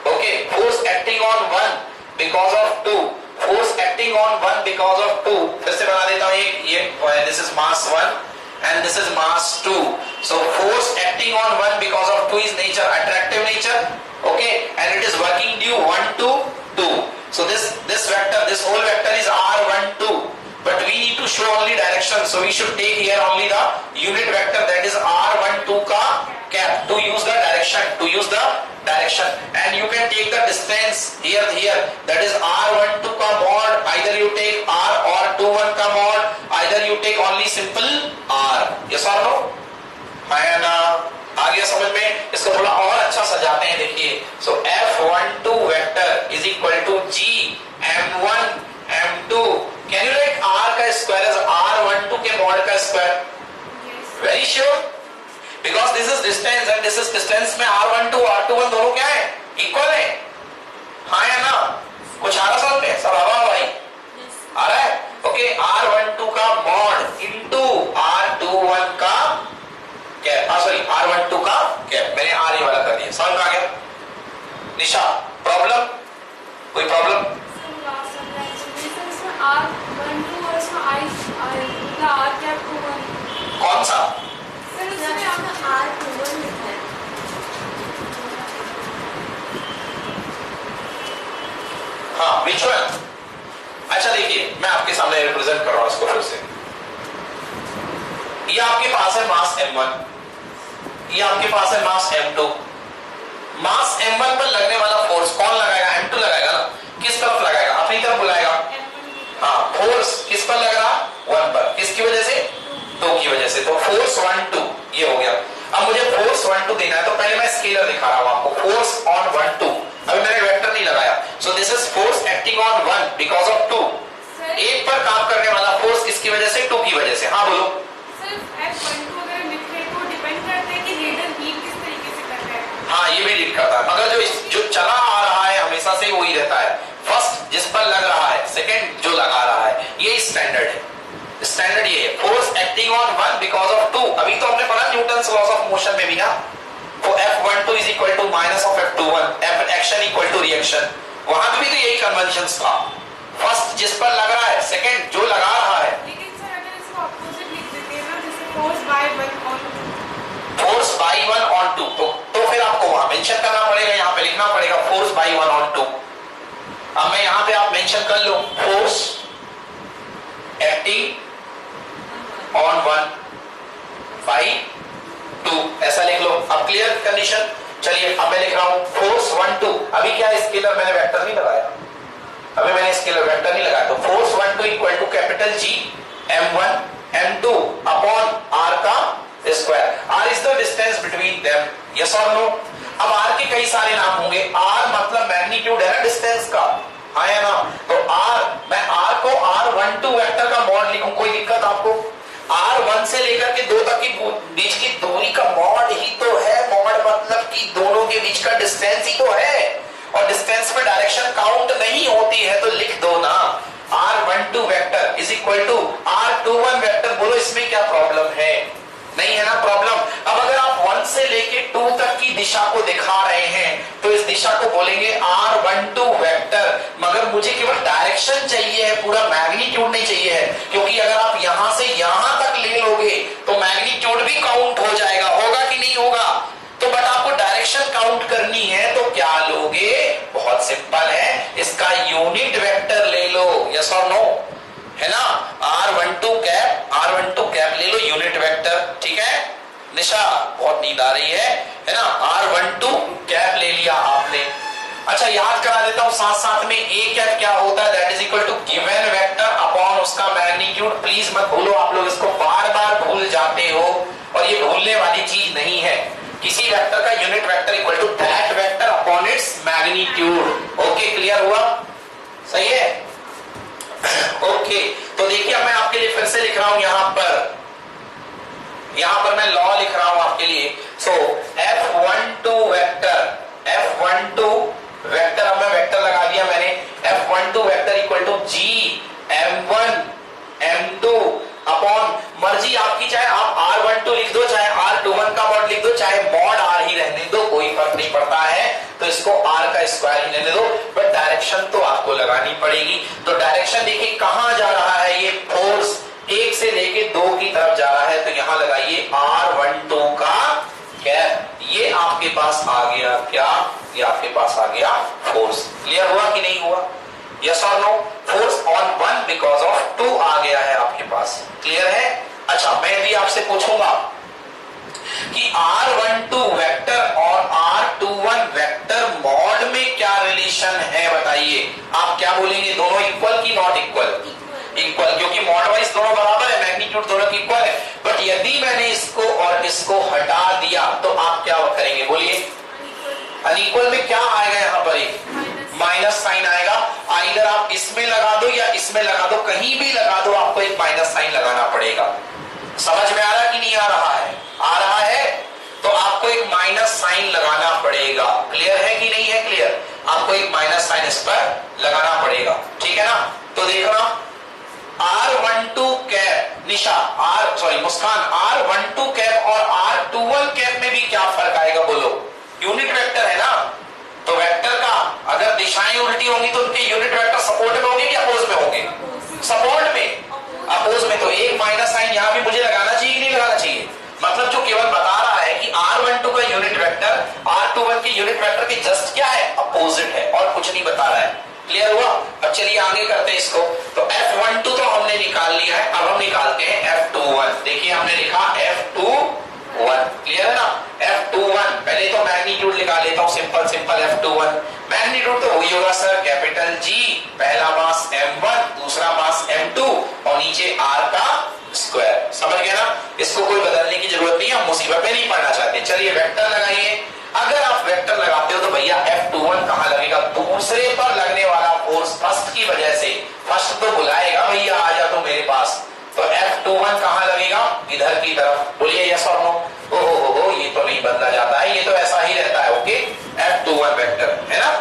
okay, force acting on 1 because of 2, force acting on 1 because of 2। फिर से बना देता हूं, ये this is mass 1 and this is mass 2, so force acting on 1 because of 2 is nature, attractive nature, okay, and it is working due 1 to 2, so this vector, this whole vector is R12, but we need to show only direction, so we should take here only the unit vector, that is R12 ka cap, to use the direction, and you can take the distance here, that is R12 ka mod, either you take R or 21 ka mod, either you take only simple R, yes or very sure, because this is distance and this is distance में R12 R21 दोनों क्या है, equal है, हाँ या ना? कुछ आ रहा समझ में? सब हवा भाई आ रहा है? ओके, R12 का मॉड इंटू R21 का कैप, सॉरी R12 का कैप, मैंने R ये वाला कर दिया, समझ में आ गया? निशा प्रॉब्लम, कोई प्रॉब्लम? कौन सा? हाँ, विच वन? अच्छा देखिए, मैं आपके सामने रिप्रेजेंट कर रहा हूं इसको फिर से। ये आपके पास है मास m1, ये आपके पास है मास m2। मास m1 पर लगने वाला फोर्स कौन लगाएगा? m2 लगाएगा ना? किस तरफ लगाएगा? अपनी तरफ बुलाएगा। हाँ, फोर्स किस पर लग रहा? 1 पर। किसकी वजह से? 2 की वजह से। तो फोर्स 1 2 ये हो गया। अब मुझे फोर्स 1 2 देना है, तो पहले मैं स्केलर दिखा रहा हूं आपको, फोर्स ऑन 1 2। अभी मैंने वेक्टर नहीं लगाया, सो this is force acting on 1 because of 2। एक पर काम करने वाला फोर्स किसकी वजह से? 2 की वजह से। हाँ बोलो। हाँ, ये भी लीड करता है, मगर जो चला आ रहा है हमेशा से वही रहता है। फर्स्ट जिस पर लग रहा है, सेकंड जो लगा रहा है, ये स्टैंडर्ड है। स्टैंडर्ड ये है, force acting on 1 because of 2। अभी तो हमने पढ़ा न्यूटन्स लॉस ऑफ मोशन में भी ना, तो F12 is equal to minus of F21, action equal to reaction. वहां पे भी तो यही कन्वेंशन था, फर्स्ट जिस पर लग रहा है, सेकंड जो लगा रहा है। लेकिन सर अगर इसको ऑपोजिट लिख देते हैं ना, जैसे force by 1 on 2, force by 1 on 2, तो फिर आपको वहां मेंशन करना पड़ेगा, यहाँ पे लिखना पड़ेगा फोर्स बाई 1 ऑन 2। अब मैं यहाँ पे आप मेंशन कर लो, फोर्स एक्टिंग ऑन 1 बाई 2, ऐसा लिख लो। अब क्लियर कंडीशन? चलिए अब मैं लिख रहा हूं फोर्स 1 2। अभी क्या स्केलर, मैंने वेक्टर नहीं लगाया, अभी मैंने स्केलर वेक्टर नहीं लगाया, तो force 1 2 equal to capital G m1 m2 upon r का square. r is the distance between them, yes और नो? अब r के कई सारे नाम होंगे, r मतलब मैग्नीट्यूड है ना डिस्टेंस का, हाँ या ना? तो r, मैं r को R12 वेक्टर का मॉड लिखूं, कोई दिक्कत आपको? R1 से लेकर के 2 तक की बीच की दूरी का मॉड ही तो है। मॉड मतलब कि दोनों के बीच का डिस्टेंस ही तो है, और डिस्टेंस में डायरेक्शन काउंट नहीं होती है, तो लिख दो ना R12 vector is equal to R21 vector. बोलो इसमें क्या प्रॉब्लम है? नहीं है ना प्रॉब्लम। अब अगर आप 1 से लेके 2 तक की दिशा को दिखा रहे हैं, तो इस दिशा को बोलेंगे R12 वेक्टर, मगर मुझे केवल डायरेक्शन चाहिए है, पूरा मैग्नीट्यूड नहीं चाहिए है, क्योंकि अगर आप यहां से यहां तक ले लोगे तो मैग्नीट्यूड भी काउंट हो जाएगा, होगा कि नहीं होगा? तो बट आपको डायरेक्शन काउंट करनी है, तो क्या लोगे? बहुत सिंपल है, इसका यूनिट वेक्टर ले लो, यस और नो, है ना? R12 कैप ले लो, यूनिट वेक्टर, ठीक है? निशा बहुत नींद आ रही है ना? R12 कैप ले लिया आपने। अच्छा याद करा देता हूं साथ साथ में, A कैप क्या होता है? That is equal to given vector upon उसका मैग्नीट्यूड। प्लीज मत भूलो, आप लोग इसको बार बार भूल जाते हो, और ये भूलने वाली चीज नहीं है। किसी वेक्टर का unit vector equal to that vector upon its magnitude. Okay, clear हुआ? सही है? ओके, तो देखिए अब मैं आपके लिए फिर से लिख रहा हूं, यहां पर मैं लॉ लिख रहा हूं आपके लिए। सो F12 वेक्टर, अब मैं वेक्टर लगा दिया मैंने, F12 vector equal to G m1 m2 upon, मर्जी आपकी, चाहे आप R12 लिख दो, चाहे R21 का मॉड लिख दो, चाहे मॉड R ही रहने दो, कोई फर्क नहीं पड़ता है, तो इसको R का स्क्वायर ही रहने दो, बट डायरेक्शन तो आपको लगानी पड़ेगी। तो डायरेक्शन देखिए कहां जा रहा है, ये फोर्स 1 से लेके 2 की तरफ जा रहा है, तो यहां लगाइए R12 का कैप। ये आपके पास आ गया क्या? ये आपके पास आ गया फोर्स। क्लियर हुआ कि नहीं हुआ? यस और no? Force on 1 because of 2 आ गया है आपके पास। क्लियर है? अच्छा, मैं यदि आपसे पूछूंगा कि R12 वेक्टर और R21 वेक्टर मॉड में क्या रिलेशन है, बताइए। आप क्या बोलेंगे? दोनों इक्वल की नॉट इक्वल? इक्वल, क्योंकि मॉड वाइज दोनों बराबर है, मैग्नीट्यूड दोनों की इक्वल है। बट यदि मैंने इसको और इसको हटा दिया, तो आप क्या करेंगे? बोलिए। अनइक्वल में क्या आएगा? यहां पर एक माइनस साइन आएगा। आइदर आप इसमें लगा दो या इसमें लगा दो, कहीं भी लगा दो, आपको एक माइनस साइन लगाना पड़ेगा। समझ में आ रहा कि नहीं आ रहा है? इस पर लगाना पड़ेगा, ठीक है ना। तो देखना R12 कैप निशा मुस्कान, R12 कैप और R21 कैप में भी क्या फर्क आएगा बोलो? यूनिट वेक्टर है ना, तो वेक्टर का अगर दिशाएं उल्टी होंगी तो उनके यूनिट वेक्टर सपोर्ट में होंगे कि अपोज में होंगे? सपोर्ट में, अपोज में। तो एक माइनस साइन यहां भी मुझे लगाना चाहिए कि नहीं लगाना चाहिए? मतलब जो केवल बता रहा है कि R12 का यूनिट वेक्टर R21 के यूनिट वेक्टर के जस्ट क्या है? अपोजिट है, और कुछ नहीं बता रहा है। क्लियर हुआ? अब चलिए आगे करते हैं इसको। तो F12 तो हमने निकाल लिया है, अब हम निकालते हैं F21। देखिए हमने लिखा F21, क्लियर है ना। F21 पहले तो मैग्नीट्यूड लिखा लेता हूं, सिंपल सिंपल F21 मैग्नीट्यूड तो वही होगा सर, कैपिटल G, पहला मास M1, दूसरा मास M2 और नीचे R का स्क्वायर। समझ गए ना? इसको कोई बदलने की जरूरत नहीं है, हम मुसीबत में नहीं पड़ना चाहते। चलिए वेक्टर लगाइए। अगर आप वेक्टर लगाते हो तो भैया F21 कहां लगेगा? दूसरे पर लगने वाला फोर्स फर्स्ट की वजह से, फर्स्ट तो बुलाएगा भैया आ जा तो मेरे पास, तो F21 कहां लगेगा? इधर की तरफ। बोलिए यस और नो। ओहो ये तो नहीं बदला जाता है, ये तो ऐसा ही रहता है। ओके, F21 वेक्टर है ना।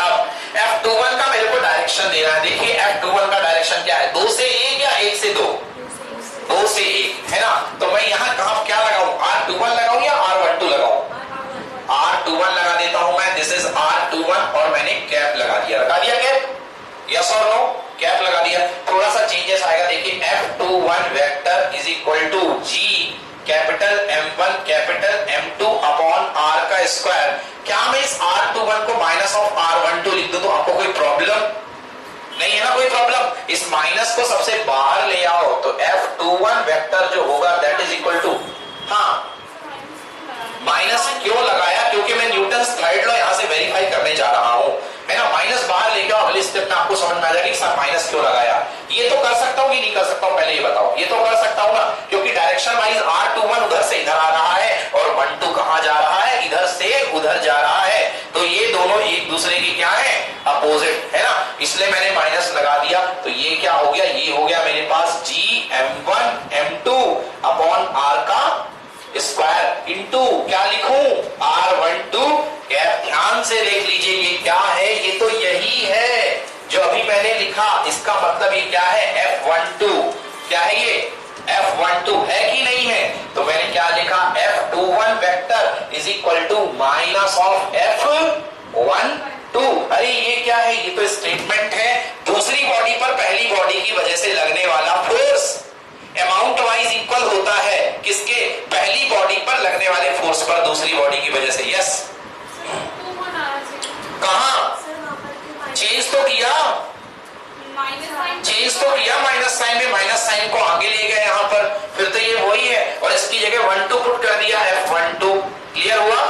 अब F21 का मेरे को डायरेक्शन देना है। देखिए F21 का डायरेक्शन क्या है? 2 से 1 या 1 से 2? 2 से 1 है ना। तो मैं यहाँ कहां क्या लगाऊं? R21 लगाऊं या R12 लगाऊं? R21 लगा देता हूं मैं। दिस इज R21 और मैंने कैप लगा दिया। लगा दिया कैप? यस और नो? कैप लगा दिया। थोड़ा सा चेंजेस आएगा। देखिए F21 vector is equal to G capital M1 capital M2 upon R का स्क्वायर। क्या मैं इस R21 को माइनस ऑफ R12 लिख दूं तो आपको कोई प्रॉब्लम नहीं है ना? कोई प्रॉब्लम? इस माइनस को सबसे बाहर ले आओ तो F21 वेक्टर जो होगा दैट इज इक्वल टू, हाँ माइनस क्यों लगाया? क्योंकि मैं न्यूटन्स थर्ड लॉ यहां से वेरीफाई करने जा रहा हूं, है ना। माइनस बाहर लेके आओ, अगले स्टेप में आपको समझ में आ जाएगा कि सर माइनस क्यों लगाया। ये तो कर सकता हूं कि नहीं कर सकता हूं? पहले ये बताओ। ये तो कर सकता हूं ना, क्योंकि डायरेक्शन वाइज R21 उधर से इधर आ रहा है और 12 कहां जा रहा है? इधर से उधर जा रहा है। तो ये दोनों एक दूसरे की क्या है? अपोजिट, है ना। इसलिए मैंने माइनस लगा दिया। तो ये क्या हो गया? ये हो गया मेरे पास G M1 M2 upon R का स्क्वायर इंटू क्या लिखूं? R12 cap. ध्यान से देख लीजिए ये क्या है? ये तो यही है जो अभी मैंने लिखा। इसका मतलब ये क्या है? F12। क्या है ये? F12 है कि नहीं है? तो मैंने क्या लिखा? F21 vector is equal to minus of F12। अरे ये क्या है? ये तो स्टेटमेंट है। दूसरी बॉडी पर पहली बॉडी की वजह से लगने वाला फोर्स अमाउंट वाइज इक्वल होता है किसके? पहली बॉडी पर लगने वाले फोर्स पर दूसरी बॉडी की वजह से। यस, कहां चेंज तो किया? चेंज तो किया माइनस साइन में, माइनस साइन को आगे ले गए यहां पर, फिर तो ये वही है और इसकी जगह 12 पुट कर दिया F12। क्लियर हुआ?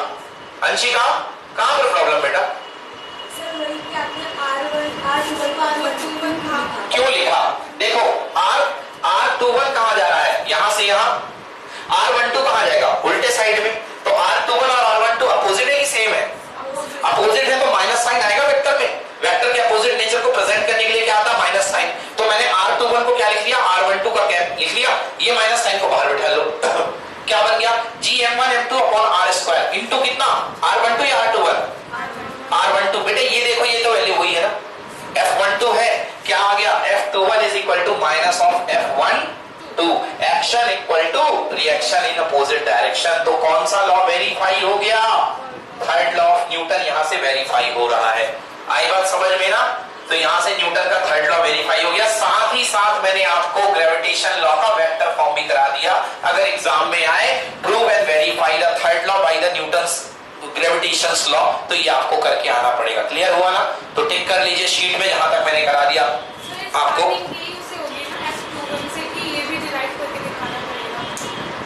अंशिका कहां पर प्रॉब्लम बेटा? क्यों लिखा? देखो R21 कहां जा रहा है? यहां से यहां। R12 कहां जाएगा? उल्टे साइड में। तो R21 और R12 अपोजिट है कि सेम है? अपोजिट है तो माइनस साइन आएगा वेक्टर में। वेक्टर के अपोजिट नेचर को प्रेजेंट करने के लिए क्या आता है? Minus sign. तो मैंने R21 को क्या लिख लिया? R12 का कैप लिख लिया। ये माइनस साइन को बाहर बैठा लो। क्या बन गया? G M1 M2 upon R square into कितना? R12 या R21? R12। बेटे ये देखो ये तो वैल्यू हुई है ना, F12 है। क्या आ गया? F21 is equal to minus of F12। Action equal to reaction in opposite direction. तो कौन सा लॉ वेरीफाई हो गया? थर्ड लॉ ऑफ न्यूटन यहां से वेरीफाई हो रहा है। आई बात समझ में ना? तो यहां से न्यूटन का थर्ड लॉ वेरीफाई हो गया। साथ ही साथ मैंने आपको ग्रेविटेशन लॉ का वेक्टर फॉर्म भी करा दिया। अगर एग्जाम में आए prove and verify the third law by the Newton's gravitation law, तो ये आपको करके आना पड़ेगा। क्लियर हुआ ना? तो टिक कर लीजिए शीट में जहां तक मैंने करा दिया आपको।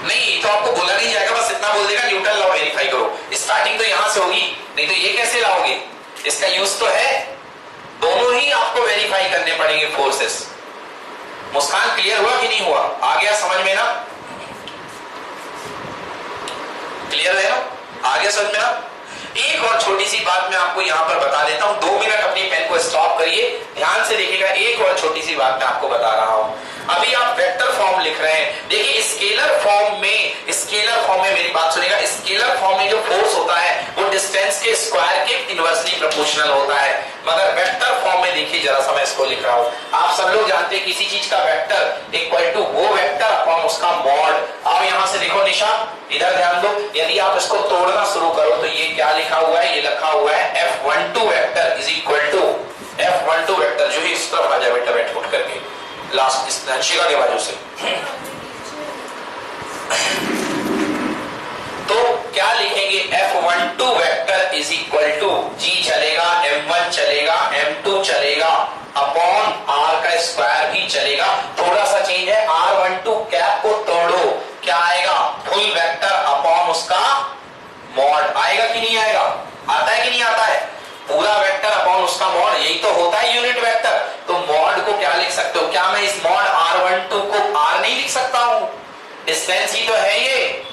नहीं तो आपको बोला नहीं जाएगा, बस इतना बोल देगा न्यूटन लॉ वेरीफाई करो। स्टार्टिंग तो यहां से होगी, नहीं तो ये कैसे लाओगे? इसका यूज तो है। दोनों ही आपको वेरीफाई करने पड़ेंगे फोर्सेस। मुस्कान क्लियर हुआ कि नहीं हुआ? आ गया समझ में ना? क्लियर है ना? आ गया समझ में ना? एक और छोटी सी बात मैं आपको यहां पर बता देता हूं। 2 मिनट अपनी पेन को स्टॉप करिए, ध्यान से देखिएगा। एक और छोटी सी बात मैं आपको बता रहा हूं। अभी आप वेक्टर फॉर्म लिख रहे हैं। देखिए स्केलर फॉर्म में मेरी बात सुनिएगा। स्केलर फॉर्म में जो फोर्स होता है वो डिस्टेंस के स्क्वायर के इनवर्सली प्रोपोर्शनल होता है, मगर वेक्टर फॉर्म में देखिए जरा सा मैं इसको लिख रहा हूं। आप सब लोग जानते हैं किसी चीज का वेक्टर इक्वल टू वो वेक्टर अपॉन उसका मॉड। अब यहां से देखो निशा, इधर ध्यान दो, यदि आप इसको तोड़ना शुरू करो तो ये क्या लिखा हुआ है, ये लिखा हुआ है F12 vector is equal to F12 vector, जो ही इस तरफ आ जाए बेटा बैठ फुट करके लास्ट इस अंशिका के बाजू से। तो क्या लिखेंगे, F12 vector is equal to G चलेगा, M1 चलेगा, M2 चलेगा, अपॉन R का स्क्वायर भी चलेगा। थोड़ा सा चेंज है, R12 कैप को तोड़ो, क्या आएगा, फुल वेक्टर अपॉन उसका मॉड। आएगा कि नहीं आएगा, आता है कि नहीं आता है, पूरा वेक्टर अपॉन उसका मॉड, यही तो होता है यूनिट वेक्टर। तो मॉड को क्या लिख सकते हो, क्या मैं इस मॉड R12 को R नहीं लिख सकता हूं, डिस्टेंस ही तो है ये,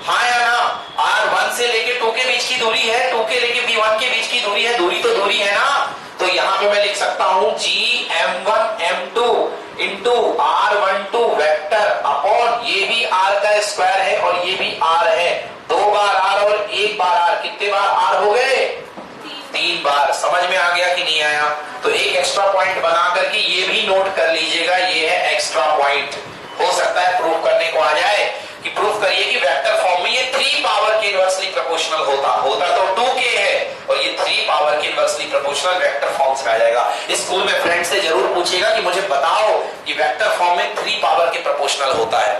हाँ या ना। R1 से लेके 2 के बीच की दूरी है, 2 के लेके B1 के बीच की दूरी है, दूरी तो दूरी है ना। तो यहां पे मैं लिख सकता हूं GM1 M2 into R12 vector upon ये भी R का स्क्वायर है और ये भी R है, 2 बार R और 1 बार R, कितने बार R हो गए, 3 बार। समझ में आ गया कि नहीं आया। तो एक एक्स्ट्रा पॉइंट बना करके ये भी नोट कर लीजिएगा, ये है एक्स्ट्रा पॉइंट। हो सकता है प्रूफ करने को आ जाए कि प्रूफ करिए कि वेक्टर फॉर्म में ये 3 पावर के इनवर्सली प्रोपोर्शनल होता तो 2k है, और ये 3 पावर के इनवर्सली प्रोपोर्शनल वेक्टर फॉर्म्स में आ जाएगा। स्कूल में फ्रेंड से जरूर पूछिएगा कि मुझे बताओ कि वेक्टर फॉर्म में 3 पावर के प्रोपोर्शनल होता है।